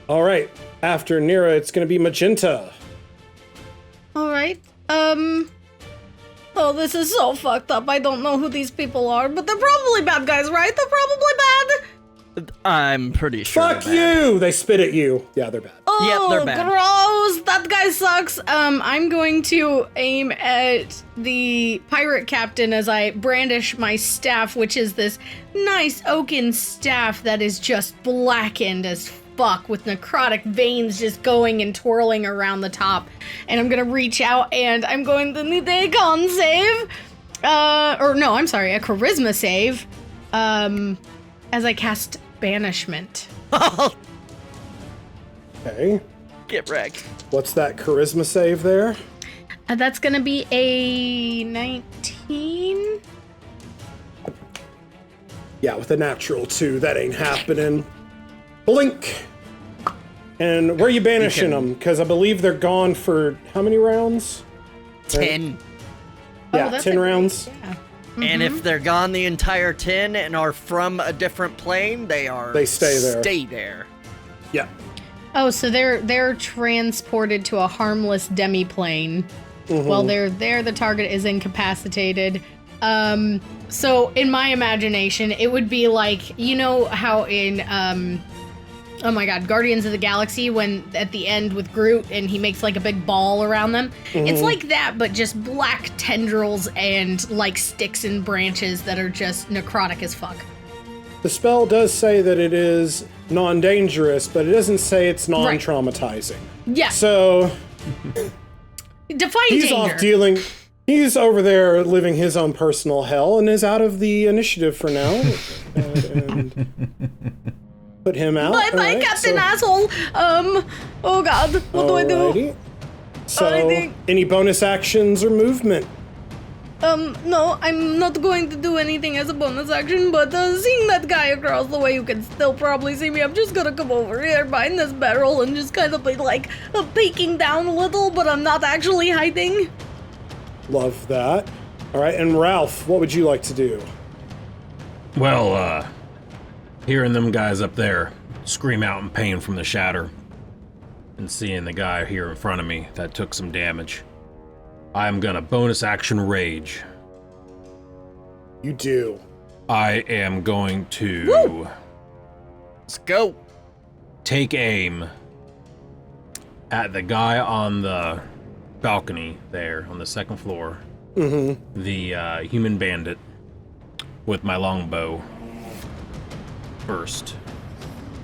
All right, after Nira, it's going to be Magenta. All right. Oh, this is so fucked up. I don't know who these people are, but they're probably bad guys, right? They're probably bad. I'm pretty sure. Fuck they're bad. you! They spit at you. Yeah, they're bad. Oh, Yep, they're bad. gross. That guy sucks. I'm going to aim at the pirate captain as I brandish my staff, which is this nice oaken staff that is just blackened as fuck with necrotic veins just going and twirling around the top. And I'm gonna reach out and I'm going to need a con save. Or no, I'm sorry, a charisma save. As I cast banishment. Okay. Get wrecked. What's that charisma save there? That's gonna be a 19. Yeah, with a natural 2, that ain't happening. Blink! And where are you banishing them? Because I believe they're gone for how many rounds? 10. Yeah, that's 10 a great- rounds. Yeah. And if they're gone the entire 10 and are from a different plane, they stay there. Stay there. Yeah. Oh, so they're transported to a harmless demiplane. While they're there, the target is incapacitated. So in my imagination, it would be like, you know how in oh my god, Guardians of the Galaxy, when at the end with Groot and he makes like a big ball around them. It's like that, but just black tendrils and like sticks and branches that are just necrotic as fuck. The spell does say that it is non-dangerous, but it doesn't say it's non-traumatizing. Yeah. So Define he's danger. off dealing. He's over there living his own personal hell and is out of the initiative for now. and put him out. Bye bye, Alright, Captain so- Asshole. Oh god, what do I do? Alrighty. So, I think- any bonus actions or movement? No, I'm not going to do anything as a bonus action, but seeing that guy across the way who can still probably see me, I'm just gonna come over here behind this barrel and just kind of be like peeking down a little, but I'm not actually hiding. Love that. All right, and Ralph, what would you like to do? Well, hearing them guys up there scream out in pain from the shatter and seeing the guy here in front of me that took some damage, I'm gonna bonus action rage. You do. I am going to Let's go. take aim at the guy on the balcony there on the second floor. Mm-hmm. The human bandit with my longbow first.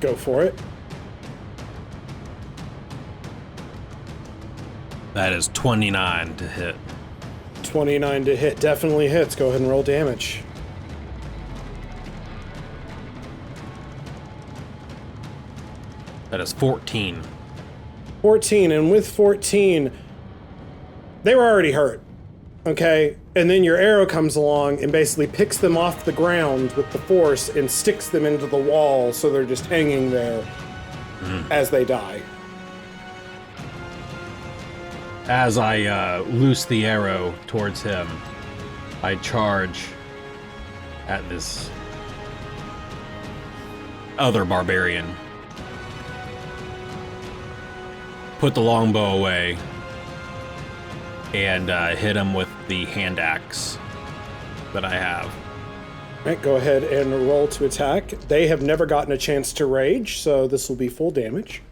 Go for it. That is 29 to hit. 29 to hit. Definitely hits. Go ahead and roll damage. That is 14. 14, and with 14, they were already hurt. Okay? And then your arrow comes along and basically picks them off the ground with the force and sticks them into the wall so they're just hanging there as they die. As I loose the arrow towards him, I charge at this other barbarian. Put the longbow away and hit him with the hand axe that I have. All right, go ahead and roll to attack. They have never gotten a chance to rage, so this will be full damage.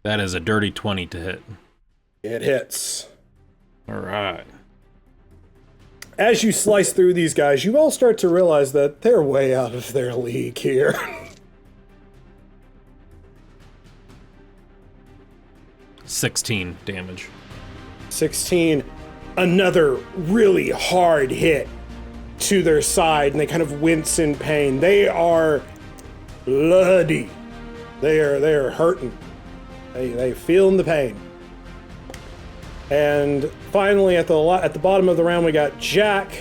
That is a dirty 20 to hit. It hits. All right. As you slice through these guys, you all start to realize that they're way out of their league here. 16 damage. 16, another really hard hit to their side, and they kind of wince in pain. They are bloody. They are hurting. They feeling the pain. And finally, at the bottom of the round, we got Jack.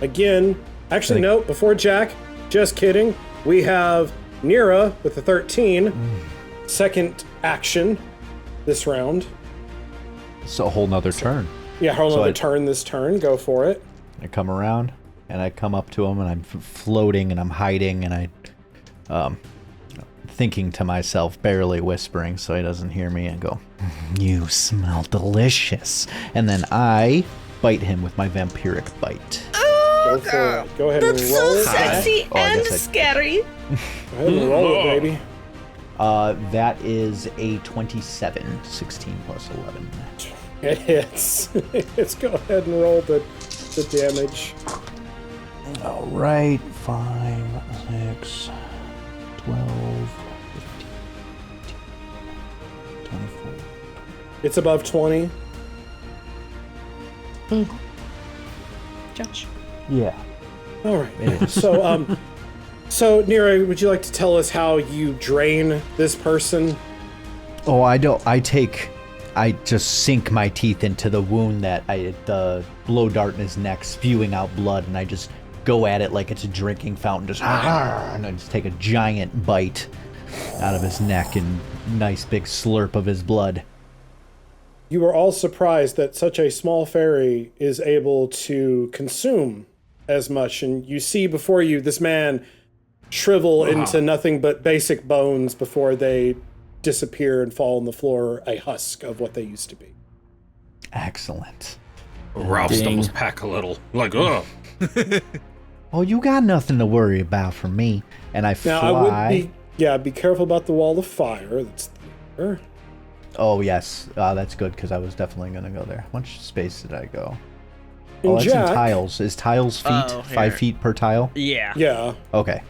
Again, actually, no, before Jack, just kidding. We have Nira with the 13. Second action this round. It's a whole nother turn. Yeah, hold on, turn this turn. Go for it. I come around and I come up to him and I'm floating and I'm hiding and I thinking to myself, barely whispering so he doesn't hear me, and go, "You smell delicious." And then I bite him with my vampiric bite. Go for it. Go ahead and roll it. Sexy Oh, I and guess I- scary. Go ahead and roll it, baby. That is a 27, 16 plus 11. It hits. Let's go ahead and roll the damage. All right, 5, 6, 12, 15, 24. It's above 20. Josh. Yeah. All right. So Nira, would you like to tell us how you drain this person? Oh, I don't. I just sink my teeth into the wound the blow dart in his neck, spewing out blood, and I just go at it like it's a drinking fountain, and I just take a giant bite out of his neck and nice big slurp of his blood. You are all surprised that such a small fairy is able to consume as much, and you see before you this man shrivel into nothing but basic bones before they disappear and fall on the floor, a husk of what they used to be. Excellent. Ralph stumbles back a little, like, ugh. Oh, you got nothing to worry about from me. And I fly. Now, I would be careful about the wall of fire that's there. Oh, yes. That's good, because I was definitely going to go there. How much space did I go? And Oh, that's Jack, in tiles. Is tiles feet? Oh, 5 here. feet per tile? Yeah. Yeah. Okay.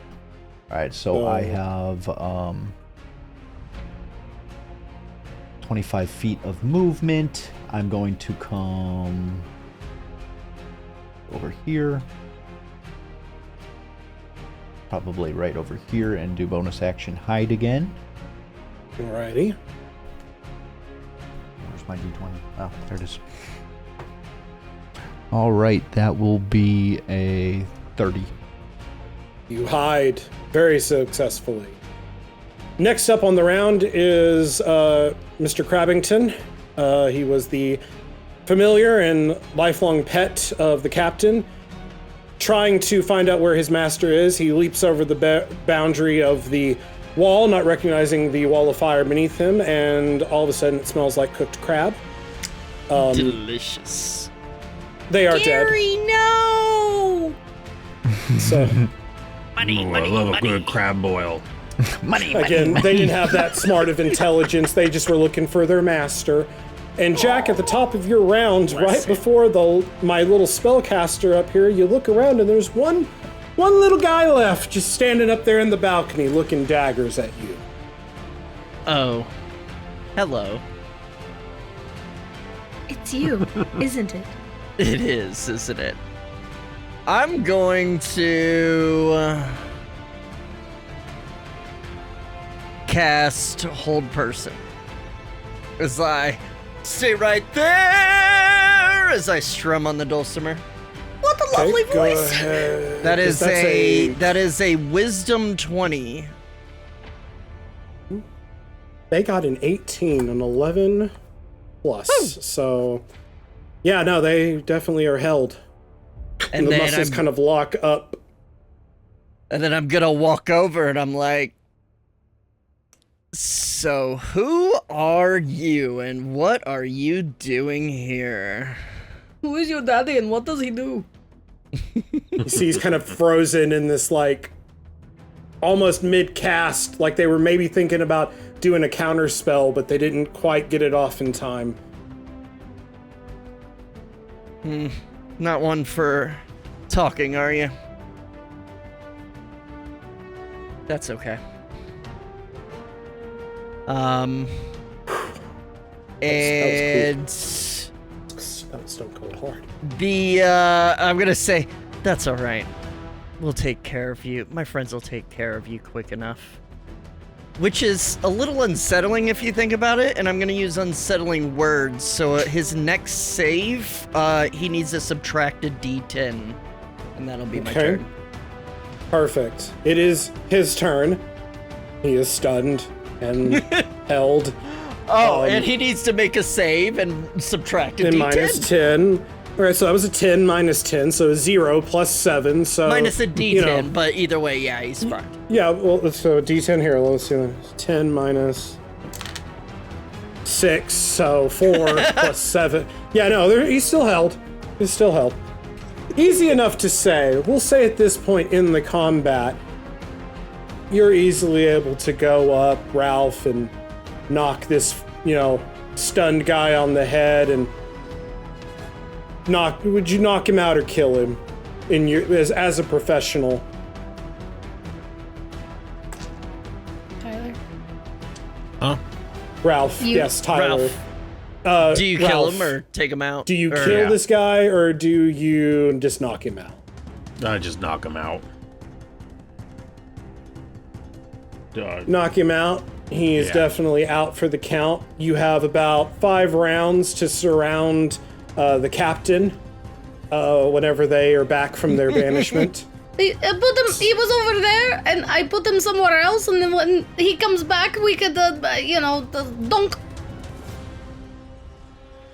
All right, so I have 25 feet of movement. I'm going to come over here. Probably right over here and do bonus action hide again. Alrighty. Where's my d20? Oh, there it is. All right, that will be a 30. You hide very successfully. Next up on the round is Mr. Crabbington. He was the familiar and lifelong pet of the captain. Trying to find out where his master is, he leaps over the boundary of the wall, not recognizing the wall of fire beneath him, and all of a sudden it smells like cooked crab. Delicious. They are Gary, no! dead. So, I love a good crab boil. again, they didn't have that smart of intelligence. They just were looking for their master. And Jack, at the top of your round, right before my little spellcaster up here, you look around and there's one little guy left, just standing up there in the balcony, looking daggers at you. Oh. Hello. It's you, isn't it? It is, isn't it? I'm going to cast Hold Person. As I stay right there as I strum on the dulcimer. What a lovely Go voice! ahead. That is That's that is a wisdom 20. They got an 18, an 11 plus. So, yeah, no, they definitely are held. And the then muscles kind of lock up. And then I'm gonna walk over and I'm like, so who are you and what are you doing here? Who is your daddy and what does he do? You see he's kind of frozen in this, like, almost mid-cast, like they were maybe thinking about doing a counter spell, but they didn't quite get it off in time. Not one for talking, are you? That's okay. And That was Stone Cold Hard. I'm gonna say, that's all right. We'll take care of you. My friends will take care of you quick enough. Which is a little unsettling if you think about it, and I'm gonna use unsettling words. So his next save, he needs a subtracted D10, and that'll be my turn. Perfect. It is his turn. He is stunned and held. Oh, and he needs to make a save and subtract a And D10. minus 10. Alright, so that was a 10 minus 10, so 0 plus 7, so... Minus a D10, you know, but either way, yeah, he's fucked. yeah, well, so D10 here, let's see. 10 minus 6, so 4 plus 7. Yeah, no, he's still held. He's still held. Easy enough to say. We'll say at this point in the combat, you're easily able to go up, Ralph, and knock this, stunned guy on the head and would you knock him out or kill him as a professional? Tyler. Huh? Ralph, yes, Tyler. Ralph. Do you kill Ralph, him or take him out? Do you kill this guy or do you just knock him out? I just knock him out. Knock him out. He is definitely out for the count. You have about 5 rounds to surround the captain whenever they are back from their banishment. He was over there, and I put him somewhere else, and then when he comes back, we could, dunk.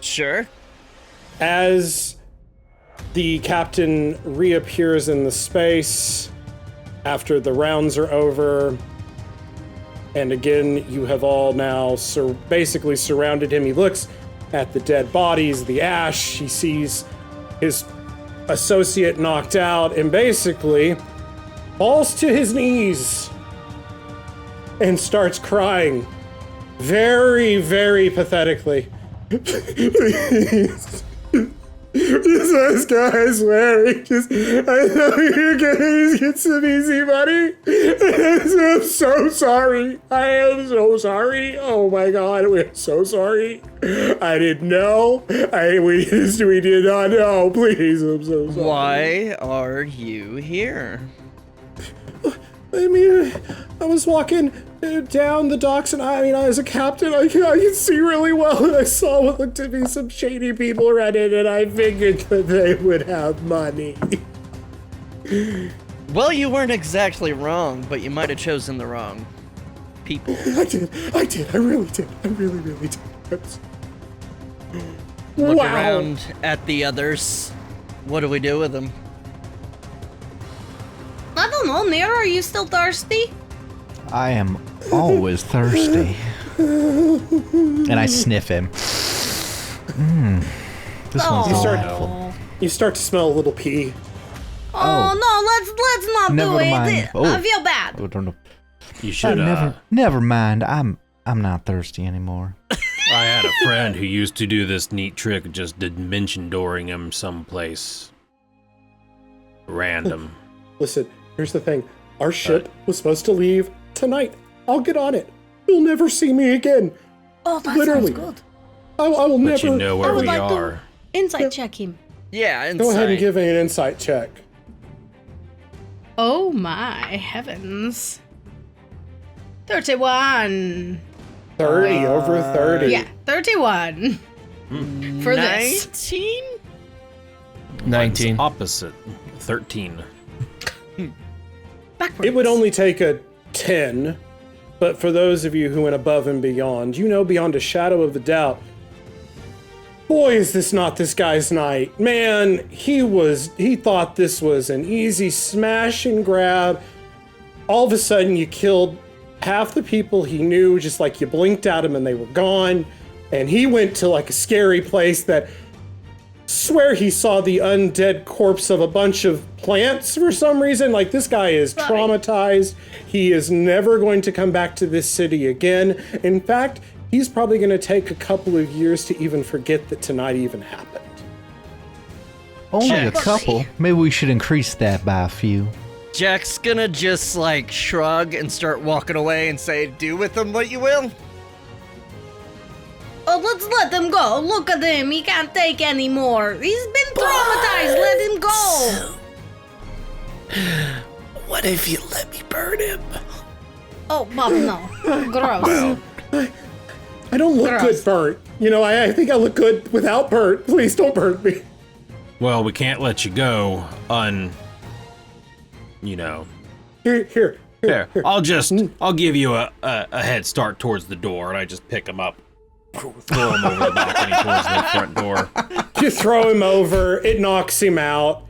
Sure. As the captain reappears in the space after the rounds are over, and again, you have all now basically surrounded him. He looks at the dead bodies, the ash. He sees his associate knocked out and basically falls to his knees and starts crying very, very pathetically. This guy, I swear, I know you're gonna get some easy money. I'm so sorry. I am so sorry. Oh my God, we're so sorry. I didn't know. We did not know. Please, I'm so sorry. Why are you here? I mean, I was walking down the docks, and I was a captain. I could see really well, and I saw what looked to be some shady people running, and I figured that they would have money. Well, you weren't exactly wrong, but you might have chosen the wrong people. I did. I really did. I really did. Look Wow. around at the others. What do we do with them? I don't know, Nero, are you still thirsty? I am always thirsty. And I sniff him. This one's You start- delightful. You start to smell a little pee. Oh, no, let's not Never do it. mind. Oh. I feel bad. I don't know. You should. Never mind. I'm not thirsty anymore. I had a friend who used to do this neat trick, of just dimension dooring him someplace random. Listen, here's the thing. Our ship was supposed to leave tonight. I'll get on it. You'll never see me again. Oh, that Literally. sounds good. I will But never. you know where I would we like to- are. Insight check him. Yeah, inside. Go ahead and give me an insight check. Oh my heavens. 31. 30 over 30. Yeah, 31. For this. 19? 19. Opposite. 13. Backwards. It would only take a 10, but for those of you who went above and beyond, you know beyond a shadow of a doubt, boy, is this not this guy's night. Man, he thought this was an easy smash and grab. All of a sudden, you killed half the people he knew, just like you blinked at him and they were gone. And he went to like a scary place that swear he saw the undead corpse of a bunch of plants for some reason. Like, this guy is traumatized. He is never going to come back to this city again. In fact, he's probably going to take a couple of years to even forget that tonight even happened. Only a Jack. couple. Maybe we should increase that by a few. Jack's gonna just like shrug and start walking away and say, do with them what you will. Oh, let's let him go. Look at him. He can't take any more. He's been traumatized. Let him go. What if you let me burn him? Oh, Bob, no. Gross. I don't look Gross. good burnt. You know, I think I look good without burnt. Please don't burn me. Well, we can't let you go Here. There, I'll give you a head start towards the door, and I just pick him up, throw him over the balcony towards the front door. You throw him over, it knocks him out.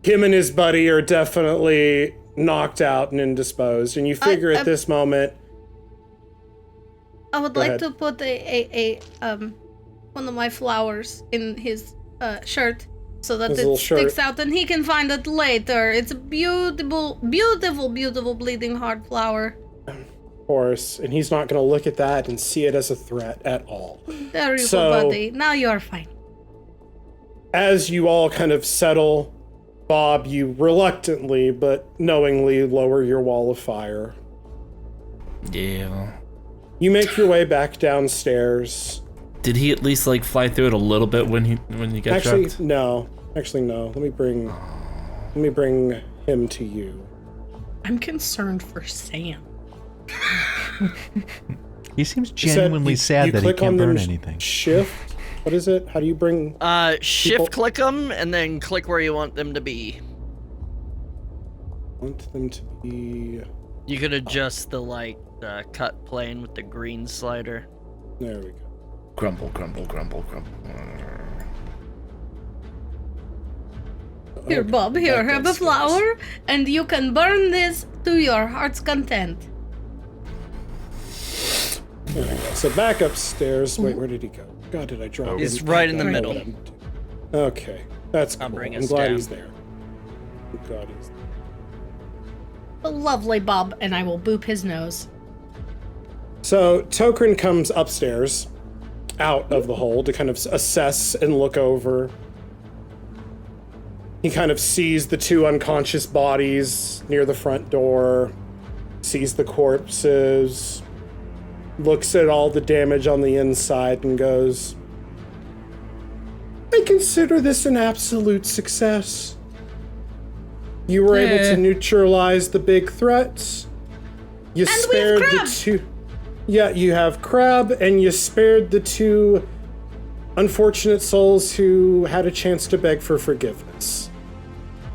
Him and his buddy are definitely knocked out and indisposed. And you figure at this moment, I would Go like ahead. to put one of my flowers in his shirt so that His it little sticks shirt. out and he can find it later. It's a beautiful, beautiful, beautiful bleeding heart flower. of course, and he's not going to look at that and see it as a threat at all. There you So- go, buddy. Now you're fine. As you all kind of settle, Bob, you reluctantly but knowingly lower your wall of fire. Yeah. You make your way back downstairs. Did he at least like fly through it a little bit when you got Actually, dropped? no. Actually, no. Let me bring him to you. I'm concerned for Sam. He seems You said genuinely you sad that he click on can't burn them anything. Shift. What is it? How do you bring? Shift People- click them and then click where you want them to be. Want them to be. You could adjust the cut plane with the green slider. There we go. Grumble, grumble, grumble, grumble. Here, Okay, Bob, here, back have a downstairs. flower, and you can burn this to your heart's content. There we go. So back upstairs. Wait, where did he go? God, did I drop He's him? right in the I don't know middle. what I'm doing. Okay, that's cool. I'll bring I'm us glad down. he's there. I'm glad he's there. Lovely, Bob, and I will boop his nose. So Tokrin comes upstairs, out of the hole, to kind of assess and look over. He kind of sees the two unconscious bodies near the front door, sees the corpses, looks at all the damage on the inside and goes, I consider this an absolute success. You were able to neutralize the big threats. You we have spared the Crab. two. Yeah, you have Crab, and you spared the two unfortunate souls who had a chance to beg for forgiveness.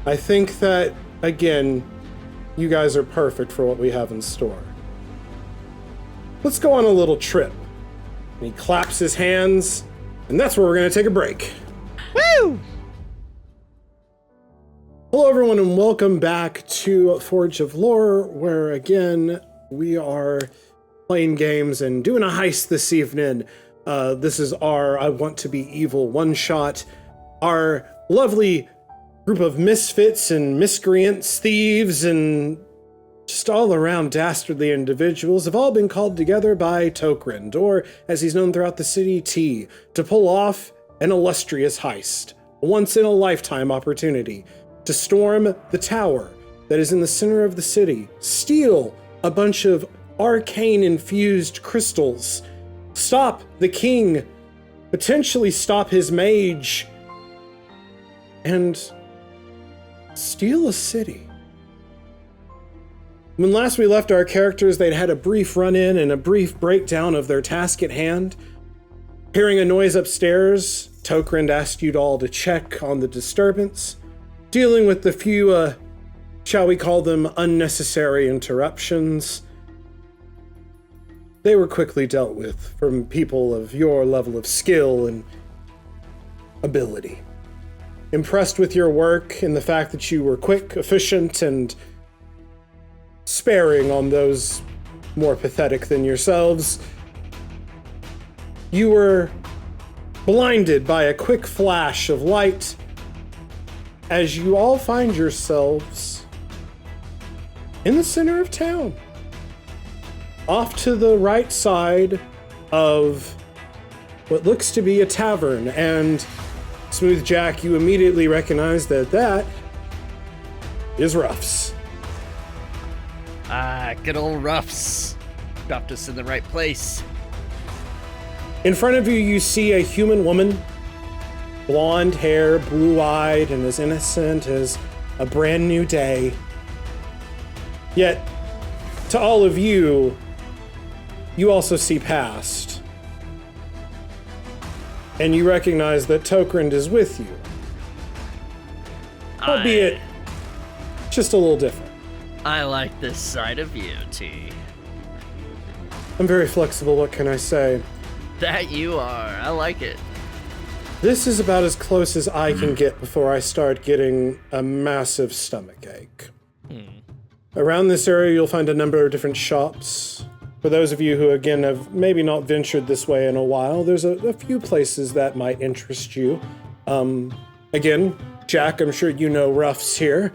I think that, again, you guys are perfect for what we have in store. Let's go on a little trip. And he claps his hands, And that's where we're going to take a break. Woo! Hello, everyone, and welcome back to Forge of Lore, where, again, we are playing games and doing a heist this evening. This is our I Want to Be Evil one-shot. Our lovely group of misfits and miscreants, thieves, and just all-around dastardly individuals have all been called together by Tokrind, or, as he's known throughout the city, T, to pull off an illustrious heist, a once-in-a-lifetime opportunity to storm the tower that is in the center of the city, steal a bunch of arcane-infused crystals, stop the king, potentially stop his mage, and steal a city. When last we left our characters, they'd had a brief run-in and a brief breakdown of their task at hand. Hearing a noise upstairs, Tokrind asked you all to check on the disturbance, dealing with the few, shall we call them, unnecessary interruptions. They were quickly dealt with from people of your level of skill and ability. Impressed with your work and the fact that you were quick, efficient, and sparing on those more pathetic than yourselves, you were blinded by a quick flash of light as you all find yourselves in the center of town, off to the right side of what looks to be a tavern. And Smooth Jack, you immediately recognize that is Ruffs. Ah, good old Ruffs. Dropped us in the right place. In front of you, you see a human woman, blonde hair, blue-eyed, and as innocent as a brand new day. Yet, to all of you, you also see past. And you recognize that Tokrind is with you. Albeit, just a little different. I like this side of you, T. I'm very flexible, what can I say? That you are. I like it. This is about as close as I can get before I start getting a massive stomach ache. Around this area, you'll find a number of different shops. For those of you who, again, have maybe not ventured this way in a while, there's a few places that might interest you. Again, Jack, I'm sure you know Ruffs here.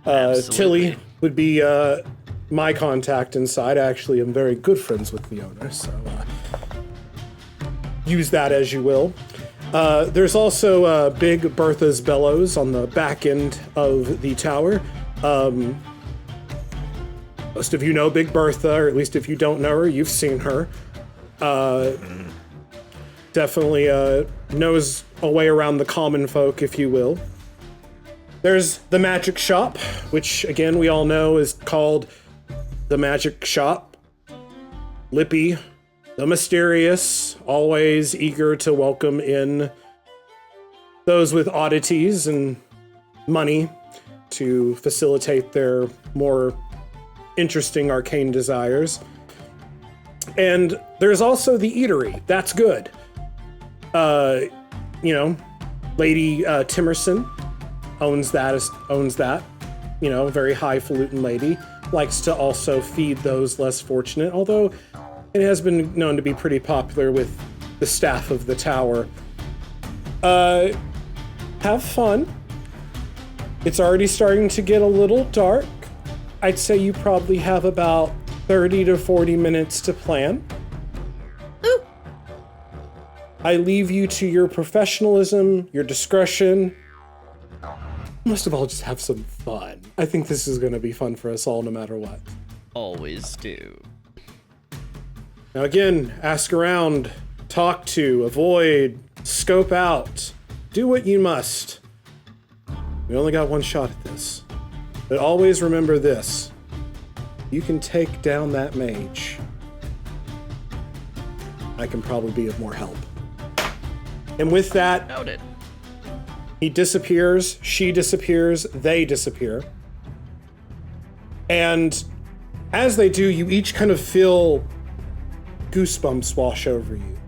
Tilly would be my contact inside. I actually am very good friends with the owner, so use that as you will. There's also Big Bertha's Bellows on the back end of the tower. Most of you know Big Bertha, or at least if you don't know her, you've seen her. Definitely knows a way around the common folk, if you will. There's the Magic Shop, which, again, we all know is called the Magic Shop. Lippy, the mysterious, always eager to welcome in those with oddities and money to facilitate their more interesting arcane desires. And there's also the eatery. That's good. Lady Timerson owns that. Very highfalutin lady. Likes to also feed those less fortunate, although it has been known to be pretty popular with the staff of the tower. Have fun. It's already starting to get a little dark. I'd say you probably have about 30 to 40 minutes to plan. Ooh. I leave you to your professionalism, your discretion. Most of all, just have some fun. I think this is going to be fun for us all, no matter what. Always do. Now again, ask around, talk to, avoid, scope out. Do what you must. We only got one shot at this. But always remember this. You can take down that mage. I can probably be of more help. And with that, Noted. he disappears, she disappears, they disappear. And as they do, you each kind of feel goosebumps wash over you.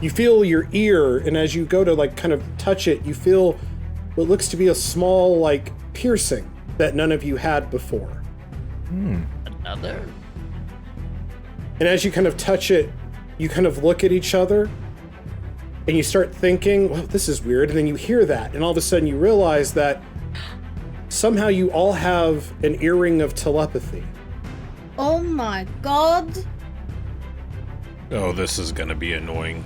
You feel your ear, and as you go to like kind of touch it, you feel what looks to be a small like piercing that none of you had before. Another? And as you kind of touch it, you kind of look at each other and you start thinking, well, this is weird. And then you hear that, and all of a sudden you realize that somehow you all have an earring of telepathy. Oh my god. Oh, this is gonna be annoying.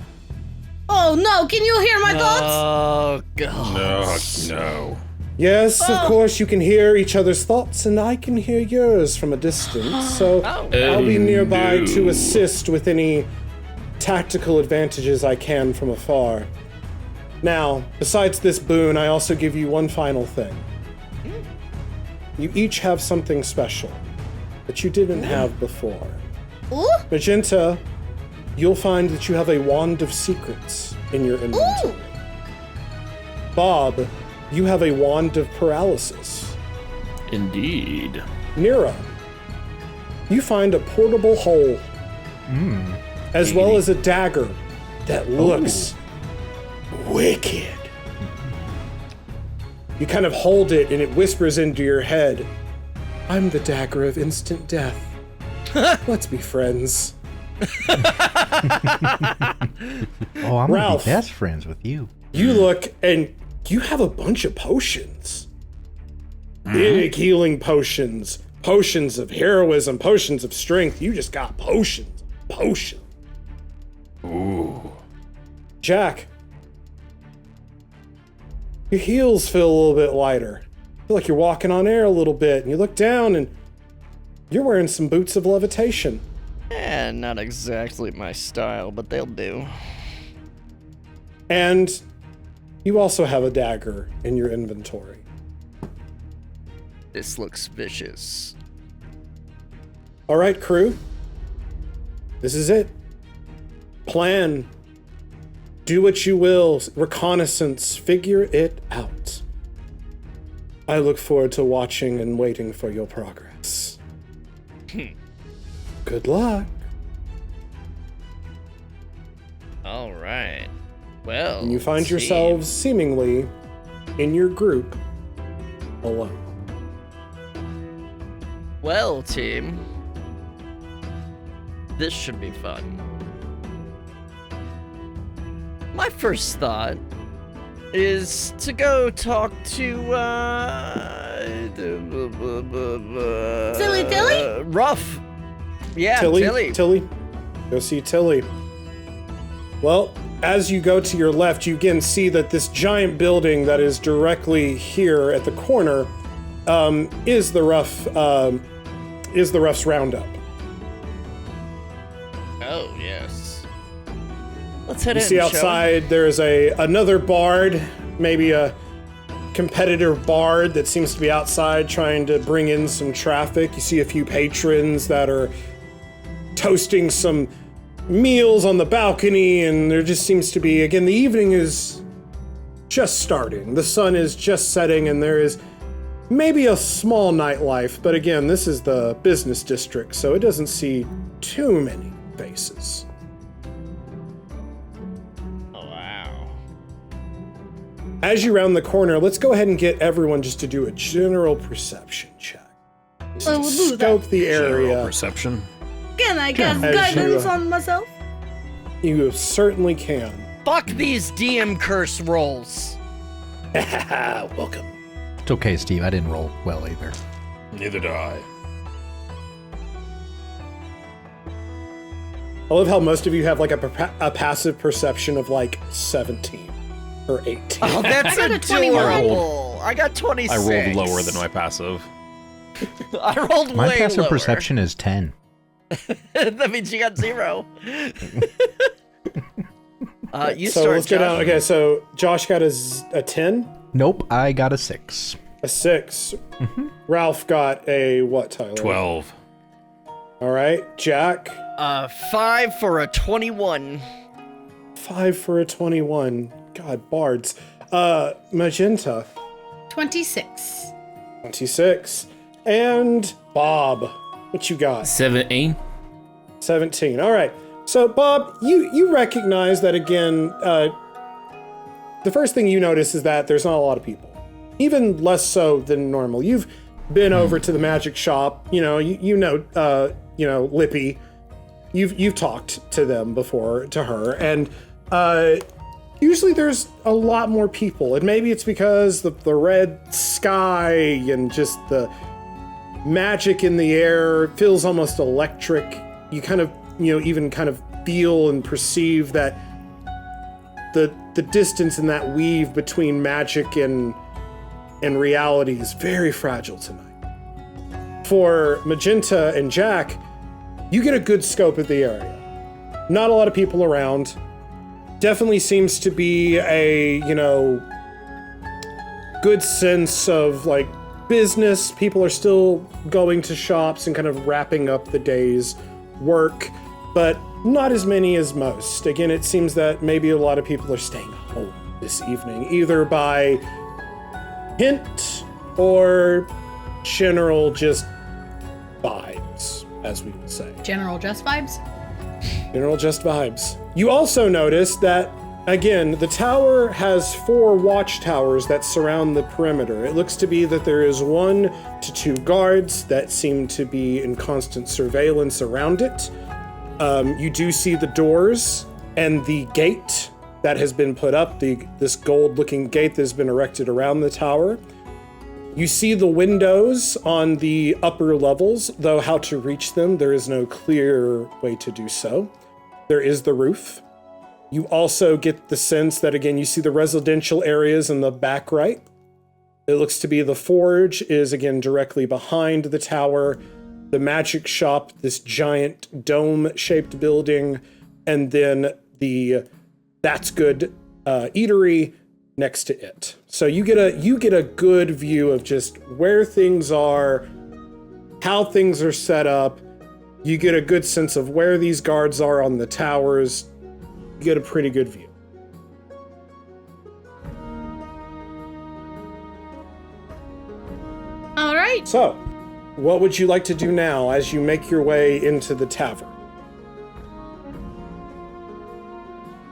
Oh no, can you hear my thoughts? Oh, God. No. Yes, of course, you can hear each other's thoughts, and I can hear yours from a distance, so I'll be nearby to assist with any tactical advantages I can from afar. Now, besides this boon, I also give you one final thing. You each have something special that you didn't have before. Ooh, Magenta, you'll find that you have a wand of secrets in your inventory. ooh. Bob, you have a wand of paralysis. Indeed. Nira, you find a portable hole, as well as a dagger that looks wicked. You kind of hold it and it whispers into your head, I'm the dagger of instant death. Let's be friends. Oh, I'm gonna Ralph. be best friends with you. You look and you have a bunch of potions. Big healing potions. Potions of heroism, potions of strength. You just got potions. Potions. Ooh. Jack, your heels feel a little bit lighter. Feel like you're walking on air a little bit, and you look down and you're wearing some boots of levitation. Eh, not exactly my style, but they'll do. And you also have a dagger in your inventory. This looks vicious. All right, crew. This is it. Plan. Do what you will. Reconnaissance. Figure it out. I look forward to watching and waiting for your progress. Good luck. All right. Well, And you find team. yourselves seemingly in your group alone. Well, team. This should be fun. My first thought is to go talk to, Silly Tilly? Ruff. Yeah, Tilly. Tilly. Go see Tilly. Well, as you go to your left, you again see that this giant building that is directly here at the corner is the Ruff's roundup. Oh, yes. Let's head You in, see shall we? outside there's another bard, maybe a competitive bard that seems to be outside trying to bring in some traffic. You see a few patrons that are toasting some meals on the balcony, and there just seems to be, again, the evening is just starting. The sun is just setting, and there is maybe a small nightlife, but again, this is the business district, so it doesn't see too many faces. Oh, wow. As you round the corner, let's go ahead and get everyone just to do a general perception check. Just I to will do that. scope the General area. perception. Can I cast As guidance you, on myself? You certainly can. Fuck these DM curse rolls. Welcome. It's okay, Steve. I didn't roll well either. Neither do I. I love how most of you have like a passive perception of like 17 or 18. Oh, that's I got a 21. adorable. I got 26. I rolled lower than my passive. I rolled My way passive lower. perception is 10. That means you got 0. You So start, let's go down. Josh. Okay, so Josh got a 10, Nope, I got a 6. a 6. Ralph got a what, Tyler? 12. All right, Jack, 5 for a 21. 5 for a 21. God, bards. Magenta, 26. 26. And Bob, what you got? 17. 17. All right. So, Bob, you recognize that again. The first thing you notice is that there's not a lot of people, even less so than normal. You've been over to the magic shop. You know, Lippy. You've talked to them before, to her, and usually there's a lot more people, and maybe it's because the red sky and just the magic in the air feels almost electric. You kind of, even kind of feel and perceive that the distance and that weave between magic and reality is very fragile tonight. For Magenta and Jack, you get a good scope of the area. Not a lot of people around. Definitely seems to be a, good sense of like business. People are still going to shops and kind of wrapping up the day's work, but not as many as most. Again, it seems that maybe a lot of people are staying home this evening, either by hint or general just vibes, as we would say. General just vibes? General just vibes. You also notice that, again, the tower has 4 watchtowers that surround the perimeter. It looks to be that there is 1 to 2 guards that seem to be in constant surveillance around it. You do see the doors and the gate that has been put up, this gold-looking gate that has been erected around the tower. You see the windows on the upper levels, though how to reach them, there is no clear way to do so. There is the roof. You also get the sense that, again, you see the residential areas in the back right. It looks to be the forge is, again, directly behind the tower. The magic shop, this giant dome-shaped building, and then the That's Good eatery next to it. So you get a good view of just where things are, how things are set up. You get a good sense of where these guards are on the towers. You get a pretty good view. All right. So, what would you like to do now as you make your way into the tavern?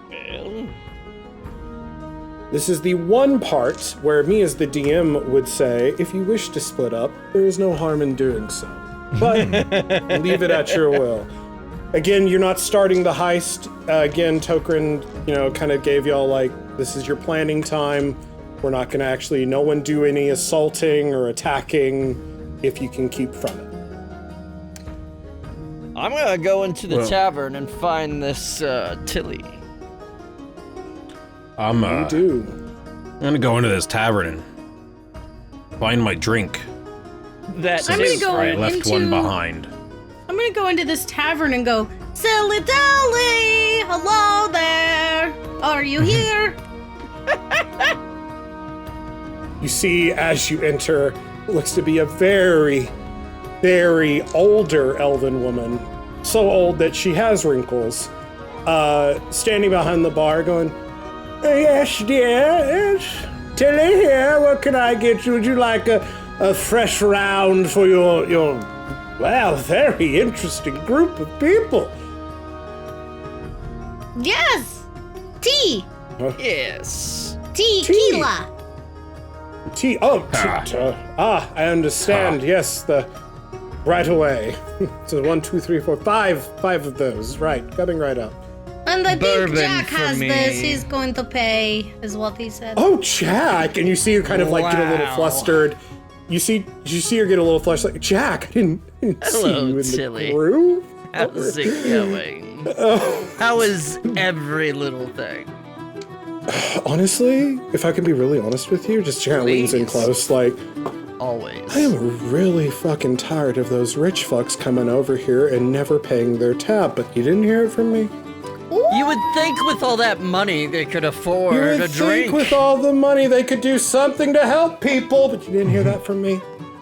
Well, This is the one part where me as the DM would say, if you wish to split up, there is no harm in doing so. But leave it at your will. Again, you're not starting the heist. Again, Tokrin, kind of gave y'all like, this is your planning time. We're not going to actually, no one do any assaulting or attacking if you can keep from it. I'm gonna go into the tavern and find this Tilly. You do. I'm gonna go into this tavern and find my drink. That I'm gonna is go right. I left one behind. I'm gonna go into this tavern and go, Silly Dally! Hello there! Are you here? You see, as you enter, it looks to be a very, very older elven woman. So old that she has wrinkles. Standing behind the bar going, yes, dear, it's Tilly here. What can I get you? Would you like a fresh round for your, well, very interesting group of people? Yes! Tea! Yes. Tequila! Tea. I understand. Yes, right away. So 1, 2, 3, 4, 5 of those. Right, coming right up. And I think Bourbon Jack for has me. this. He's going to pay, is what he said. Oh, Jack! And you see her kind of like get a little Wow. flustered. You see her get a little flustered. Like, Jack, I didn't see Hello, you in Tilly. the crew. How's it going? How is every little thing? Honestly, if I can be really honest with you, just kind of leans in Please. close, like, Always. I am really fucking tired of those rich fucks coming over here and never paying their tab, but you didn't hear it from me? You would think with all that money they could afford You would a think drink. with all the money they could do something to help people, but you didn't hear that from me?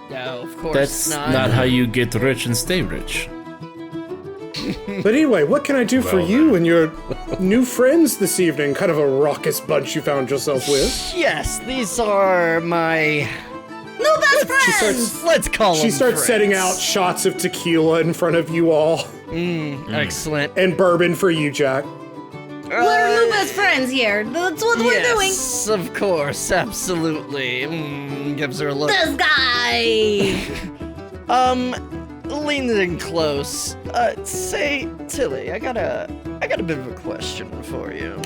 No, of course That's not how you get rich and stay rich. But anyway, what can I do for you and your new friends this evening? Kind of a raucous bunch you found yourself with. Yes, these are my. No best friends! Let's call them. She starts friends. setting out shots of tequila in front of you all. Excellent. And bourbon for you, Jack. We're new best friends here. That's what we're doing. Yes, of course, absolutely. Gives her a look. This guy. Leans in close. Say, Tilly, I got a bit of a question for you.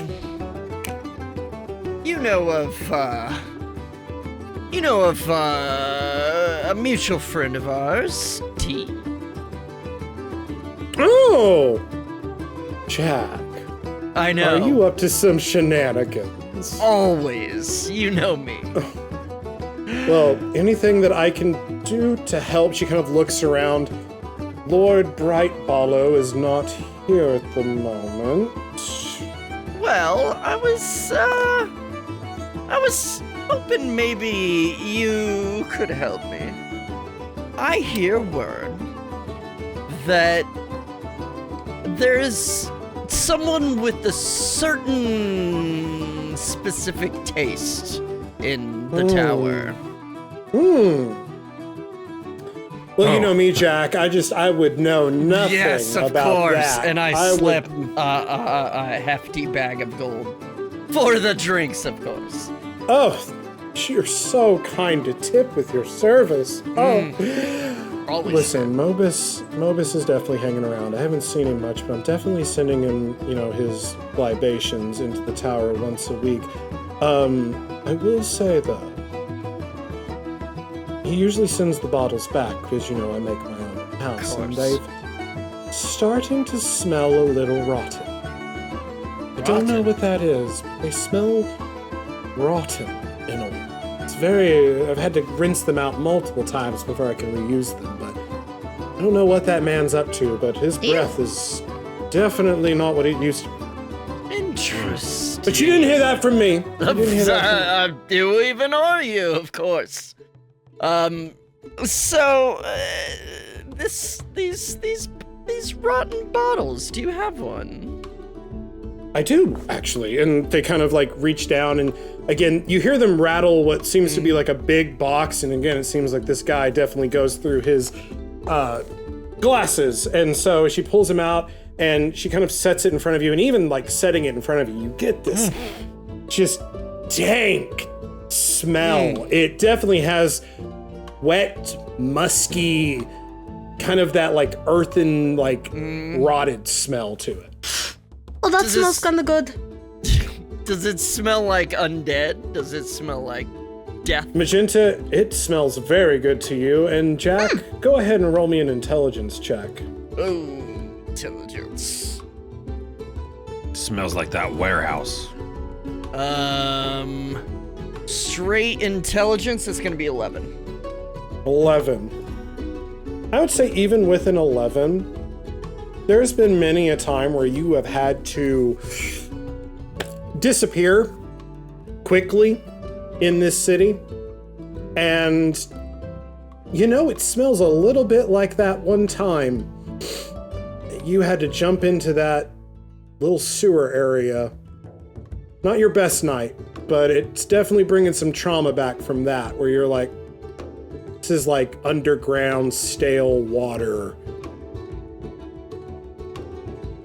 You know of a mutual friend of ours, T. Oh, Jack. I know. Are you up to some shenanigans? Always. You know me. Well, anything that I can do to help? She kind of looks around. Lord Brightballow is not here at the moment. Well, I was hoping maybe you could help me. I hear word that there's someone with a certain specific taste in the tower. Well, you know me, Jack. I would know nothing Yes, of about course. that. And I slip a hefty bag of gold for the drinks, of course. Oh, you're so kind to tip with your service. Oh. Always. Listen, Mobus is definitely hanging around. I haven't seen him much, but I'm definitely sending him, his libations into the tower once a week. I will say, though, he usually sends the bottles back because, I make my own house, and they've starting to smell a little rotten. I don't know what that is, but they smell rotten in a way. I've had to rinse them out multiple times before I can reuse them, but I don't know what that man's up to, but his breath is definitely not what it used to be. Interesting. But you didn't hear that from me. You didn't hear that from me. Do even are you, of course. These rotten bottles, do you have one? I do, actually, and they kind of reach down, and again, you hear them rattle what seems to be like a big box, and again, it seems like this guy definitely goes through his glasses, and so she pulls him out, and she kind of sets it in front of you, and even setting it in front of you, you get this just dank smell. It definitely has wet, musky, kind of that earthen, rotted smell to it. Oh, that smells kind of good. Does it smell like undead? Does it smell like death? Magenta, it smells very good to you. And Jack, go ahead and roll me an intelligence check. Oh, intelligence. Smells like that warehouse. Straight intelligence, it's gonna be 11. 11. I would say even with an 11, there's been many a time where you have had to disappear quickly in this city. And, it smells a little bit like that one time you had to jump into that little sewer area. Not your best night, but it's definitely bringing some trauma back from that, where you're like, this is like underground stale water.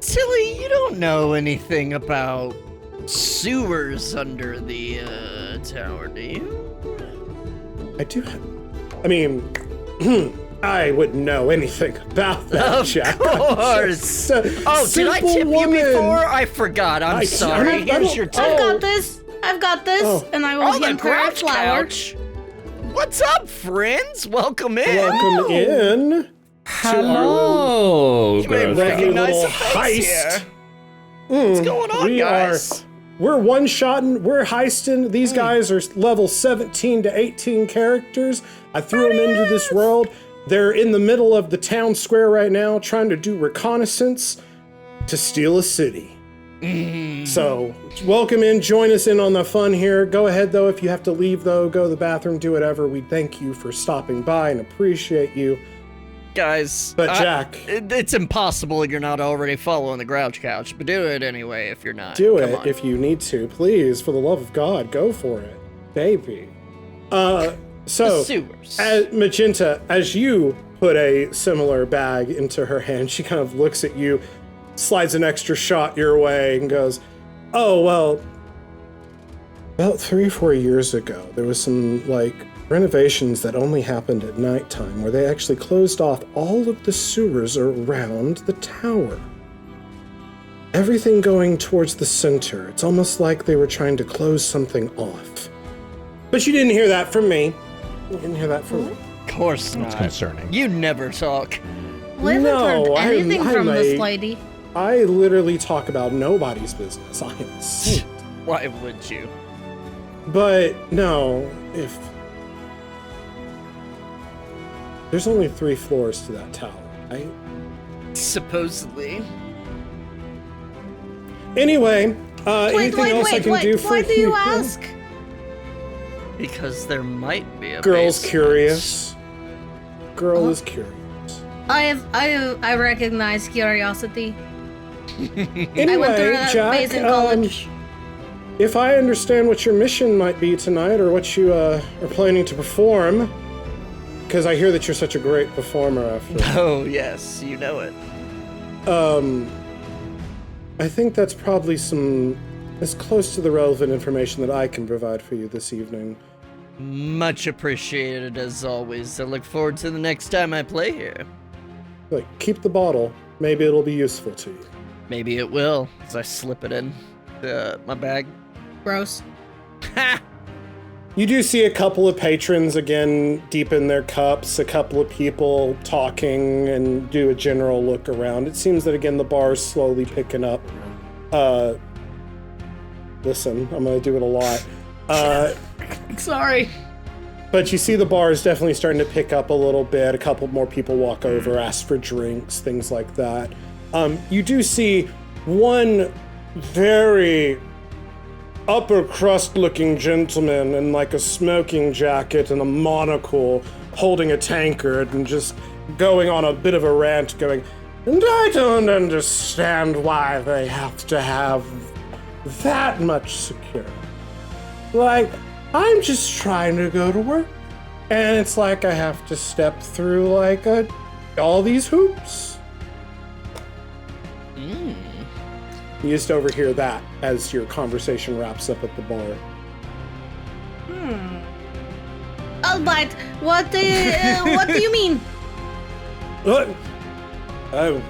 Tilly, you don't know anything about sewers under the tower, do you? I do have... I mean, I wouldn't know anything about that, Jack. Of course! Did I tip you before? I forgot. I'm sorry. Here's your tip. I've got this. Oh. And I will hand her a flower. Couch. What's up, friends? Welcome in. Welcome in. Hello, You may Gross. recognize little a face heist. here. What's going on, guys? We're one-shotting, we're heisting. These guys are level 17 to 18 characters. I threw them into this world. They're in the middle of the town square right now, trying to do reconnaissance to steal a city. So, welcome in, join us in on the fun here. Go ahead, though, if you have to leave, though, go to the bathroom, do whatever. We thank you for stopping by and appreciate you. Guys, But Jack, it's impossible you're not already following the Grouch Couch, but do it anyway if you're not. do Come it on. if you need to. Please, for the love of God, go for it. Baby. So, The sewers. Magenta, as you put a similar bag into her hand. She kind of looks at you, slides an extra shot your way, and goes, "Oh, well, about 3 or 4 years ago, there was some, renovations that only happened at nighttime, where they actually closed off all of the sewers around the tower. Everything going towards the center. It's almost like they were trying to close something off. But you didn't hear that from me. You didn't hear that from me. Of course not. That's concerning. You never talk. We haven't heard anything from this lady. I literally talk about nobody's business. I am saint. Why would you? But no, if there's only 3 floors to that tower, right? Supposedly. Anyway, anything else I can do for you? Why do you ask? Because there might be a Girl's basement. curious. Girl is curious. I recognize curiosity. Anyway, I went through that phase in college. If I understand what your mission might be tonight, or what you are planning to perform, because I hear that you're such a great performer after. Oh, yes, you know it. I think that's probably as close to the relevant information that I can provide for you this evening. Much appreciated as always. I look forward to the next time I play here. Keep the bottle. Maybe it'll be useful to you. Maybe it will, as I slip it in my bag. Gross. Ha! You do see a couple of patrons again deep in their cups, a couple of people talking, and do a general look around. It seems that again the bar is slowly picking up. Listen, I'm gonna do it a lot. Sorry. But you see the bar is definitely starting to pick up a little bit. A couple more people walk over, ask for drinks, things like that. You do see one very upper crust looking gentleman in a smoking jacket and a monocle, holding a tankard and just going on a bit of a rant, going, "And I don't understand why they have to have that much security. I'm just trying to go to work, and it's I have to step through all these hoops." You just overhear that as your conversation wraps up at the bar. Albite, what do you mean? What? Oh,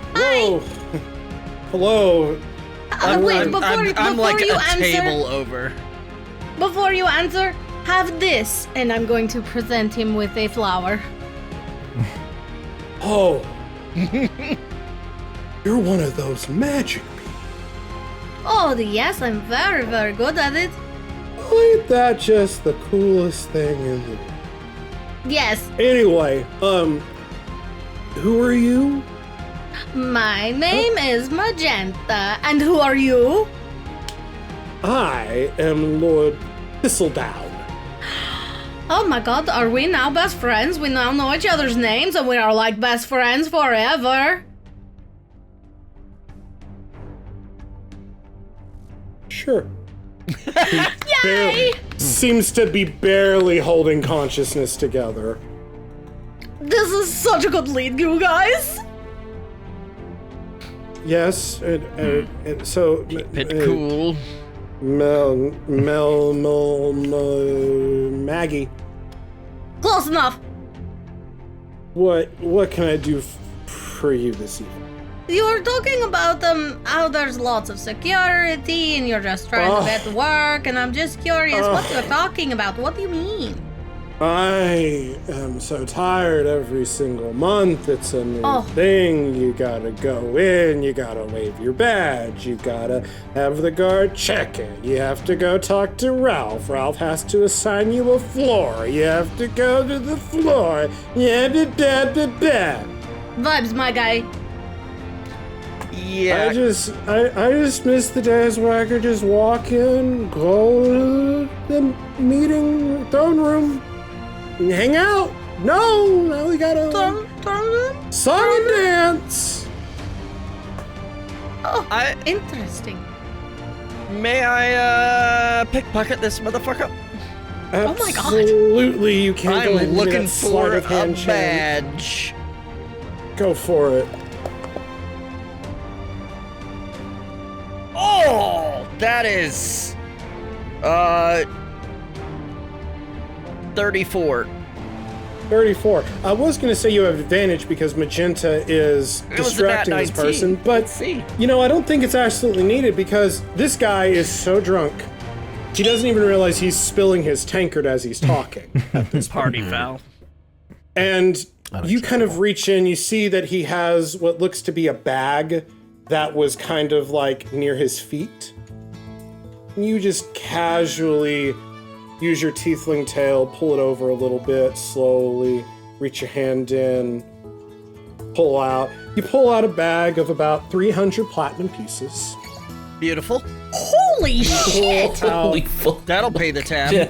whoa. Hello. Wait, before I'm like you a answer, table over. before you answer, have this, and I'm going to present him with a flower. Oh. You're one of those magic people. Oh, yes, I'm very, very good at it. Ain't that just the coolest thing in the world? Yes, Anyway, who are you? my name is Magenta, and who are you? I am Lord Thistledown. Oh my god, are we now best friends? We now know each other's names, and we are best friends forever. Sure. Yay! Seems to be barely holding consciousness together. This is such a good lead, you guys. Yes, and so... Bit cool. Maggie, Close enough. what can I do for you this evening? You were talking about how there's lots of security and you're just trying to get to work, and I'm just curious what you're talking about. What do you mean? I am so tired every single month. It's a new thing. You gotta go in, you gotta wave your badge, you gotta have the guard check it. You have to go talk to Ralph. Ralph has to assign you a floor. You have to go to the floor. Vibes, my guy. Yeah. I just miss the days where I could just walk in, go to the meeting throne room, and hang out. No, now we gotta song and dance. Oh, interesting. May I pickpocket this motherfucker? Oh my god. Absolutely, you can't go ahead I'm and give me looking that sleight for of a hand check. badge. Go for it. Oh, that is 34. 34. I was going to say you have advantage because magenta is It was a nat distracting this 19. person, but Let's see. you know, I don't think it's absolutely needed because this guy is so drunk. He doesn't even realize he's spilling his tankard as he's talking. Party foul. And you kind of reach in, you see that he has what looks to be a bag that was kind of like near his feet. And you just casually use your tiefling tail, pull it over a little bit, slowly, reach your hand in, pull out. You pull out a bag of about 300 platinum pieces. Beautiful. Holy shit! Holy fuck. That'll pay the tab. Yeah.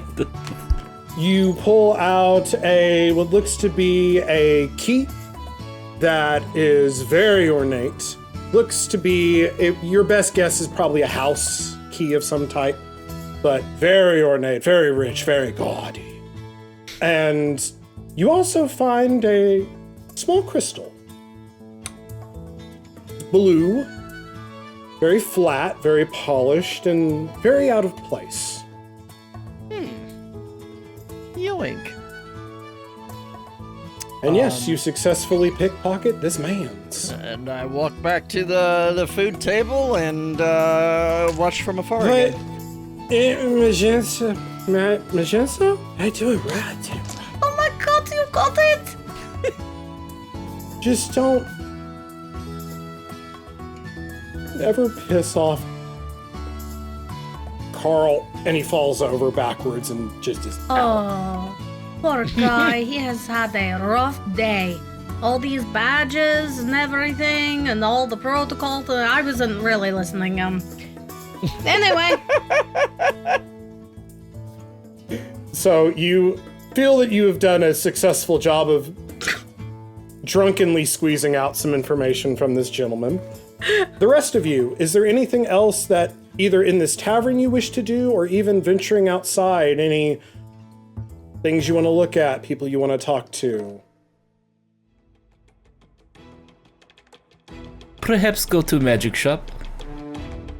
You pull out what looks to be a key that is very ornate. Looks to be, your best guess is probably a house key of some type, but very ornate, very rich, very gaudy. And you also find a small crystal. Blue, very flat, very polished, and very out of place. Yoink. And yes, you successfully pickpocket this man's. And I walk back to the food table and watch from afar But, again. Magenta, I do it right. Oh my god, you got it! Just don't ever piss off Carl. And he falls over backwards and just is out. Oh, poor guy. He has had a rough day. All these badges and everything, and all the protocols. I wasn't really listening. Anyway. So you feel that you have done a successful job of drunkenly squeezing out some information from this gentleman. The rest of you, is there anything else that either in this tavern you wish to do or even venturing outside? Any things you want to look at, people you want to talk to? Perhaps go to magic shop.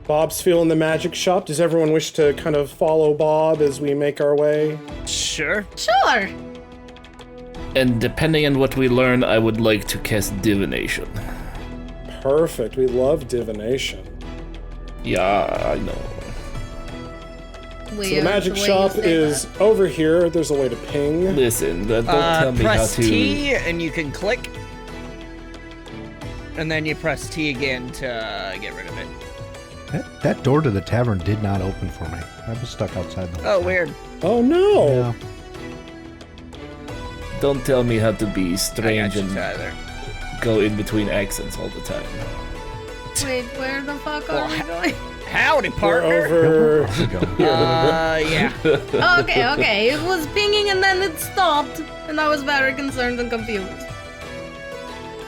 Bob's feeling the magic shop. Does everyone wish to kind of follow Bob as we make our way? Sure. Sure. And depending on what we learn, I would like to cast divination. Perfect. We love divination. Yeah, I know. So the magic shop is over here. There's a way to ping. Listen, don't tell me how Press to. T and you can click. And then you press T again to get rid of it. That door to the tavern did not open for me. I was stuck outside the whole Oh, time. weird. Oh no! Yeah. Don't tell me how to be I got strange you, and Tyler. go in between accents all the time. Wait, where the fuck are we going? Howdy, We're partner. over. How's it going? Yeah. Okay. It was pinging and then it stopped, and I was very concerned and confused.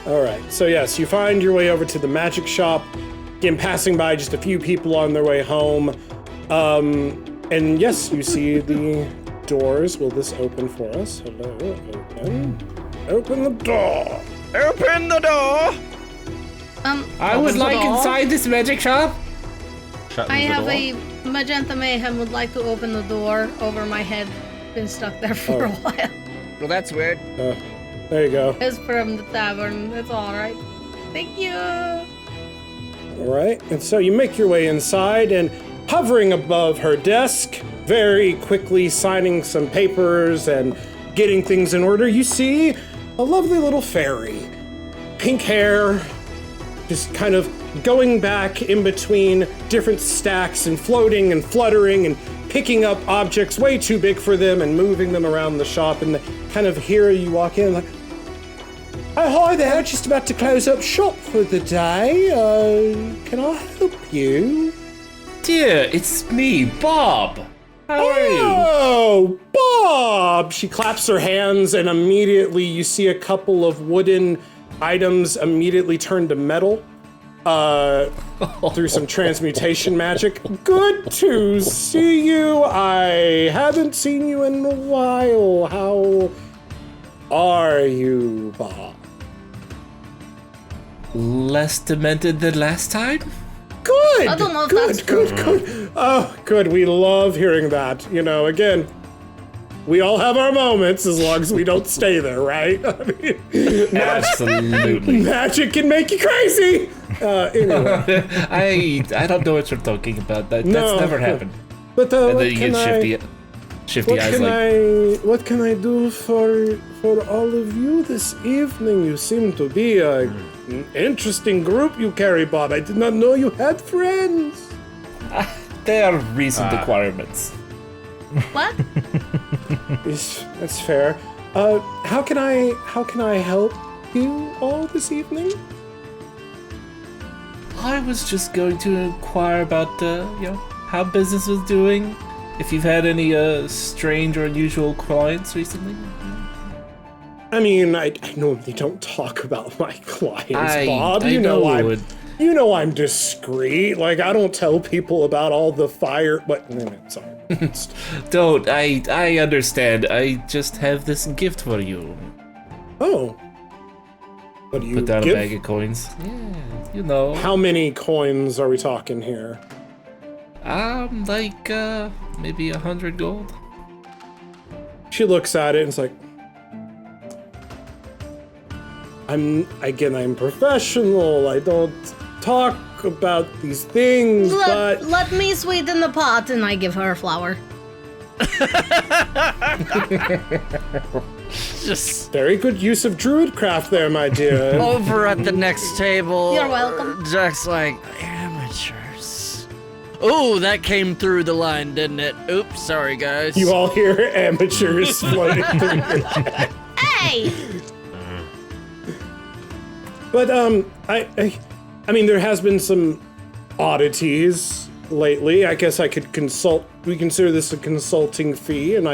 All right. So yes, you find your way over to the magic shop. Again, passing by just a few people on their way home. And yes, you see the doors. Will this open for us? Hello. Open. Open the door. Open the door. I would like door. inside this magic shop. I have a magenta mayhem would like to open the door over my head. Been stuck there for a while. Well, that's weird. There you go. It's from the tavern. It's all right. Thank you. All right. And so you make your way inside, and hovering above her desk, very quickly signing some papers and getting things in order, you see a lovely little fairy. Pink hair, just kind of going back in between different stacks and floating and fluttering and picking up objects way too big for them and moving them around the shop. And kind of here you walk in like, oh, hi there, just about to close up shop for the day. Can I help you? Dear, it's me, Bob. How are you? Oh, Bob! She claps her hands, and immediately you see a couple of wooden items immediately turn to metal through some transmutation magic. Good to see you. I haven't seen you in a while. How are you, Bob? less demented than last time. Good. I don't know if good, that's good. Oh, good. We love hearing that. You know, again, we all have our moments as long as we don't stay there, right? I mean, Absolutely. magic can make you crazy. Anyway, I don't know what you're talking about. That's No. never happened. but And what then you can get shifty eyes like. what can I do for all of you this evening? You seem to be an interesting group you carry, Bob. I did not know you had friends. They are recent acquirements. What? That's fair. How can I help you all this evening? I was just going to inquire about, how business was doing. If you've had any strange or unusual clients recently. I mean, I normally don't talk about my clients, Bob. I You know know. I'm discreet. Like, I don't tell people about all the fire. But no, sorry. Don't. I understand. I just have this gift for you. Oh. What do you Put down give? a bag of coins. Yeah, you know. How many coins are we talking here? Like, maybe 100 gold. She looks at it and is like, I'm professional. I don't talk about these things, but Let me sweeten the pot, and I give her a flower. Just very good use of druid craft there, my dear. over at the next table. You're welcome. Jack's like, amateurs. Oh, that came through the line, didn't it? Oops, sorry, guys. You all hear amateurs floating through your head. Hey! But I mean, there has been some oddities lately. I guess I could consult. We consider this a consulting fee, and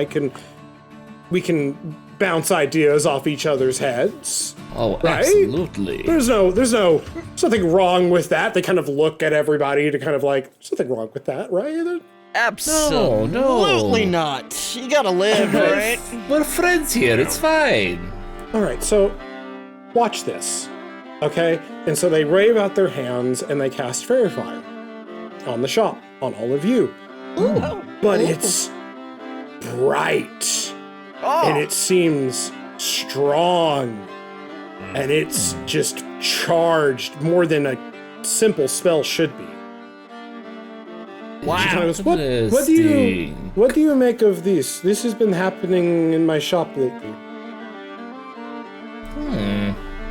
we can bounce ideas off each other's heads. Oh, Right? absolutely. There's nothing wrong with that. They kind of look at everybody to kind of like, there's nothing wrong with that, right? Absolutely not. You gotta live, right? We're friends here. It's fine. All right, so watch this, okay? And so they wave out their hands and they cast fairy fire on the shop, on all of you. But it's bright and it seems strong and it's just charged more than a simple spell should be. Wow. She kind of goes, what do you make of this? This has been happening in my shop lately.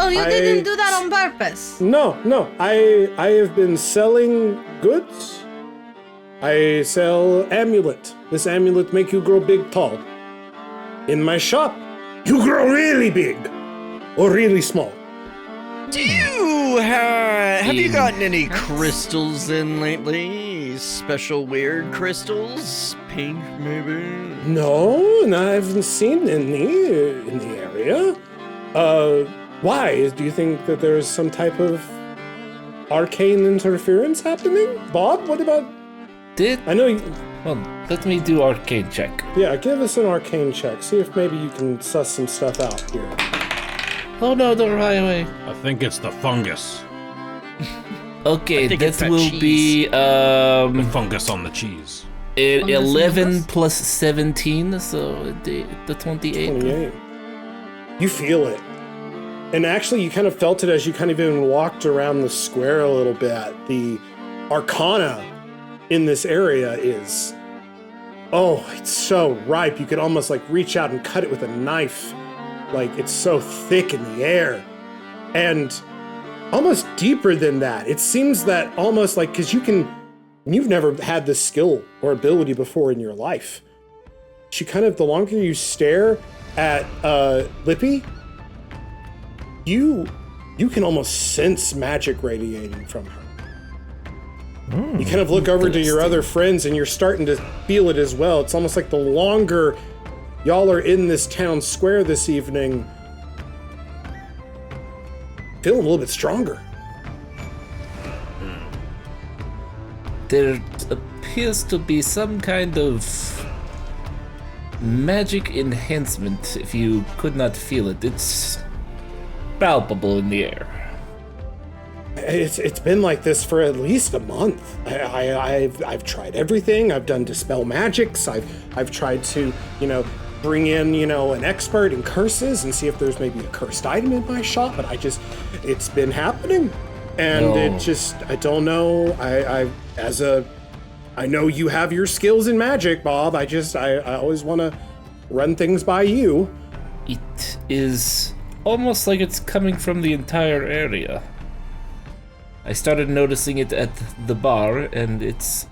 Oh, you didn't do that on purpose. No. I have been selling goods. I sell amulet. This amulet make you grow big tall. In my shop, you grow really big or really small. Do you have you gotten any crystals in lately? Special weird crystals? Pink, maybe? No, I haven't seen any in the area. Why? Do you think that there's some type of arcane interference happening? Bob, what about... I know you... Well, let me do arcane check. Yeah, give us an arcane check. See if maybe you can suss some stuff out here. Oh no, don't run away. I think it's the fungus. Okay, I think it's that that will cheese. be The fungus on the cheese. 11 plus 17, so the 28. 28. You feel it. And actually, you kind of felt it as you kind of even walked around the square a little bit. The arcana in this area is... Oh, it's so ripe. You could almost like reach out and cut it with a knife. Like, it's so thick in the air. And almost deeper than that. It seems that almost like, because you've never had this skill or ability before in your life. She kind of, the longer you stare at Lippy, you can almost sense magic radiating from her. You kind of look over to your other friends and you're starting to feel it as well. It's almost like the longer y'all are in this town square this evening, feeling a little bit stronger. There appears to be some kind of magic enhancement if you could not feel it. It's palpable in the air. It's been like this for at least a month. I've tried everything. I've done dispel magics. I've tried to, bring in, an expert in curses and see if there's maybe a cursed item in my shop, but it's been happening. And I don't know. I know you have your skills in magic, Bob. I always want to run things by you. It is almost like it's coming from the entire area. I started noticing it at the bar, and it's,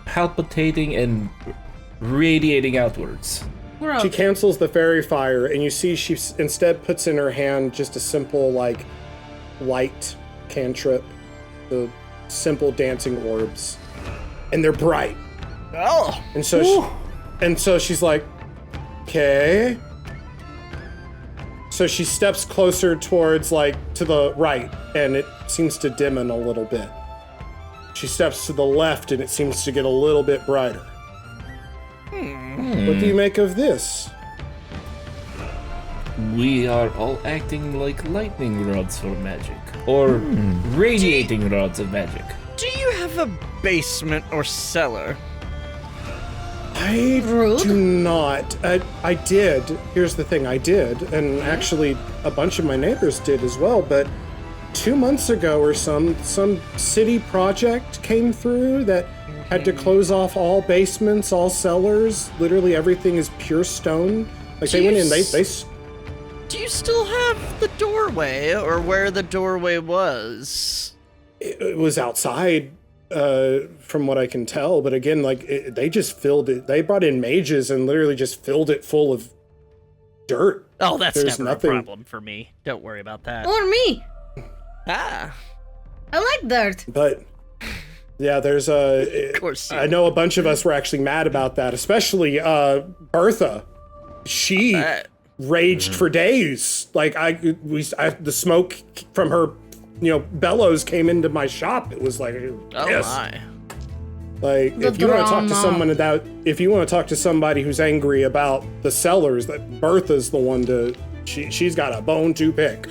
palpitating and radiating outwards. She cancels the fairy fire, and you see she instead puts in her hand just a simple, light cantrip, the simple dancing orbs, and they're bright. Oh! And so she's like, okay. So she steps closer towards, to the right, and it seems to dimmen a little bit. She steps to the left, and it seems to get a little bit brighter. What do you make of this? We are all acting like lightning rods for magic, or radiating rods of magic. Do you have a basement or cellar? I do not. I did. Here's the thing, I did. And actually, a bunch of my neighbors did as well. But 2 months ago or some city project came through that had to close off all basements, all cellars. Literally everything is pure stone. They went in, they... Do you still have the doorway, or where the doorway was? It was outside. From what I can tell, but again, they just filled it. They brought in mages and literally just filled it full of dirt. Oh, that's There's never nothing. a problem for me. Don't worry about that. Or me. Ah, I like dirt. But yeah, there's of course. I know a bunch of us were actually mad about that, especially Bertha. She raged for days. The smoke from her bellows came into my shop. It was like, Oh yes. my. If you want to talk to someone if you want to talk to somebody who's angry about the cellars, that Bertha's the one she's got a bone to pick.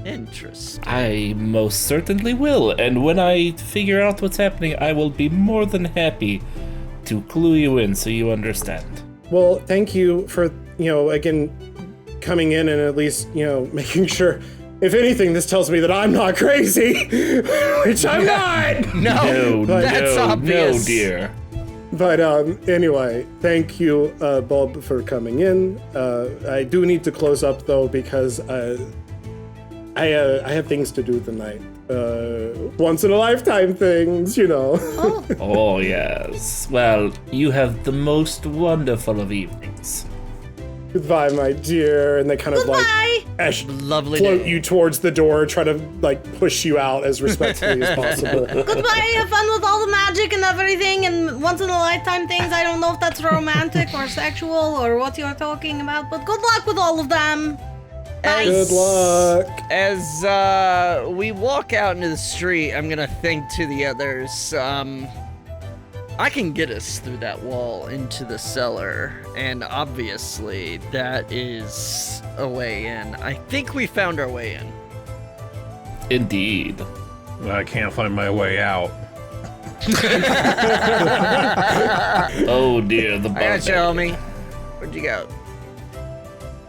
Interesting. I most certainly will, and when I figure out what's happening, I will be more than happy to clue you in so you understand. Well, thank you for, again, coming in and at least, making sure. If anything, this tells me that I'm not crazy, which I'm not. No, that's obvious. No, dear. But anyway, thank you, Bob, for coming in. I do need to close up though because I have things to do tonight. Once in a lifetime things, Oh yes. Well, you have the most wonderful of evenings. Goodbye, my dear. And they kind of Lovely float day. you towards the door, try to push you out as respectfully as possible. Goodbye, have fun with all the magic and everything and once in a lifetime things. I don't know if that's romantic or sexual or what you're talking about, but good luck with all of them. Good luck. As we walk out into the street, I'm gonna think to the others, I can get us through that wall into the cellar, and obviously that is a way in. I think we found our way in. Indeed. I can't find my way out. Oh dear, the I got you, homie. Where'd you go?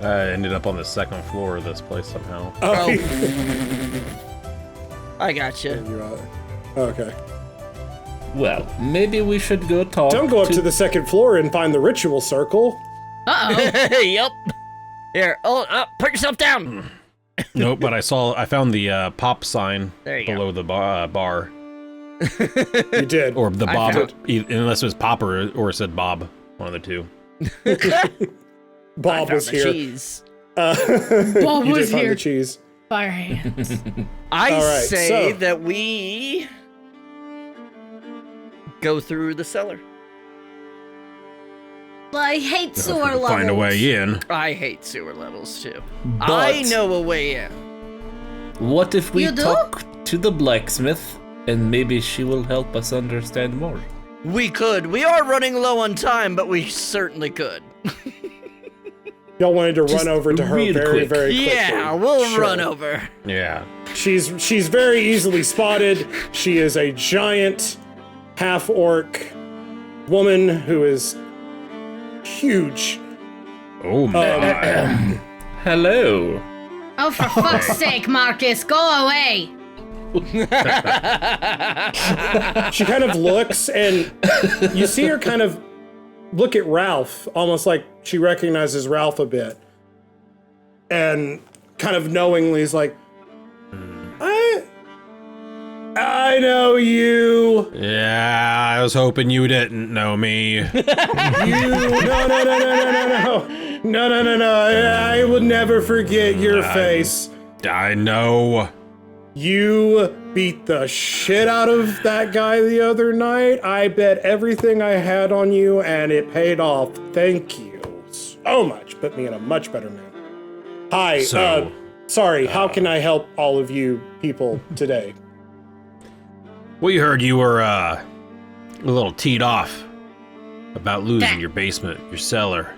I ended up on the second floor of this place somehow. Oh. I got you. You're right. Okay. Well, maybe we should go talk. Don't go up to the second floor and find the ritual circle. Uh-oh. Yep. Here, put yourself down. Nope, but I found the pop sign There you below the bar. You did. Or the I Bob, found- unless it was Pop or it said Bob, one of the two. Bob I was found the here. cheese. Bob You was did find here. the cheese. Fire hands. I All right, say so- that we go through the cellar. I hate sewer levels. Find a way in. I hate sewer levels too. But I know a way in. what if we You do? talk to the blacksmith and maybe she will help us understand more? We could. We are running low on time, but we certainly could. Y'all wanted to Just run over to her real very, quick. very quickly. Yeah, we'll Sure. run over. Yeah. She's very easily spotted. She is a giant half-orc woman who is huge. Oh my. Hello. Oh, for fuck's sake, Marcus, go away! She kind of looks, and you see her kind of look at Ralph, almost like she recognizes Ralph a bit. And kind of knowingly is like, I know you. Yeah, I was hoping you didn't know me. No. I will never forget your face. I know. You beat the shit out of that guy the other night. I bet everything I had on you, and it paid off. Thank you so much. Put me in a much better mood. Hi, sorry, how can I help all of you people today? We heard you were, a little teed off about losing your basement, your cellar.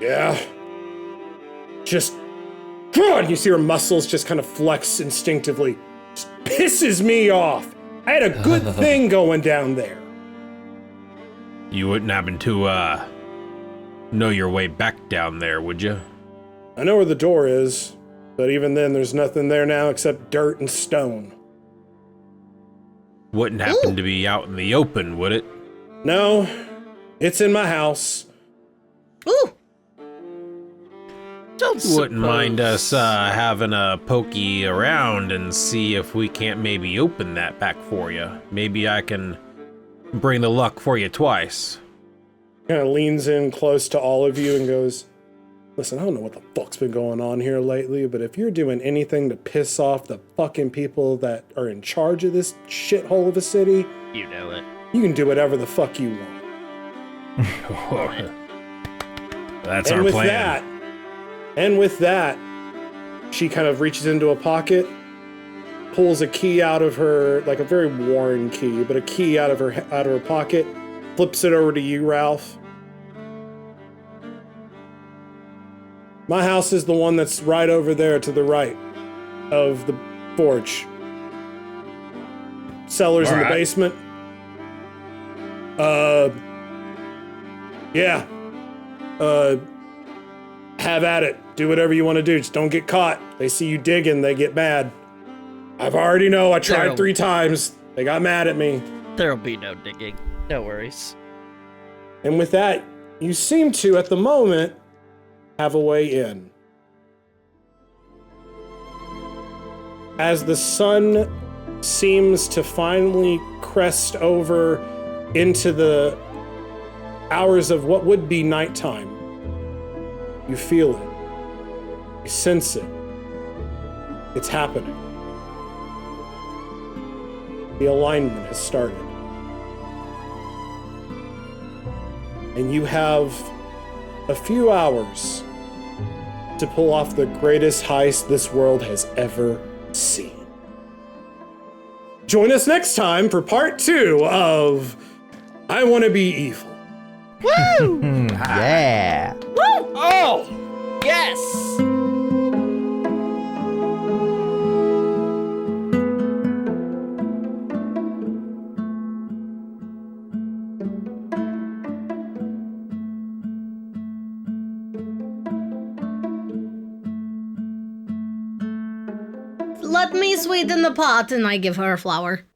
Yeah. Just, God, you see her muscles just kind of flex instinctively. Just pisses me off. I had a good thing going down there. You wouldn't happen to, know your way back down there, would you? I know where the door is, but even then there's nothing there now except dirt and stone. Wouldn't happen to be out in the open, would it? No, it's in my house. Ooh! Don't Wouldn't mind us having a pokey around and see if we can't maybe open that back for you. Maybe I can bring the luck for you twice. Kind of leans in close to all of you and goes, listen, I don't know what the fuck's been going on here lately, but if you're doing anything to piss off the fucking people that are in charge of this shithole of a city, You know it. you can do whatever the fuck you want. That's our plan. And with that, she kind of reaches into a pocket, pulls a key out of her, like a very worn key, but a key out of her pocket, flips it over to you, Ralph. My house is the one that's right over there to the right of the forge. Cellar's in the basement. Yeah. Have at it. Do whatever you want to do. Just don't get caught. They see you digging, they get mad. I tried 3 times. They got mad at me. There'll be no digging. No worries. And with that, you seem to, at the moment, have a way in. As the sun seems to finally crest over into the hours of what would be nighttime, you feel it. You sense it. It's happening. The alignment has started. And you have a few hours to pull off the greatest heist this world has ever seen. Join us next time for part 2 of I Want to Be Evil. Woo! Yeah. Woo! Oh! Yes! Let me sweeten the pot, and I give her a flower.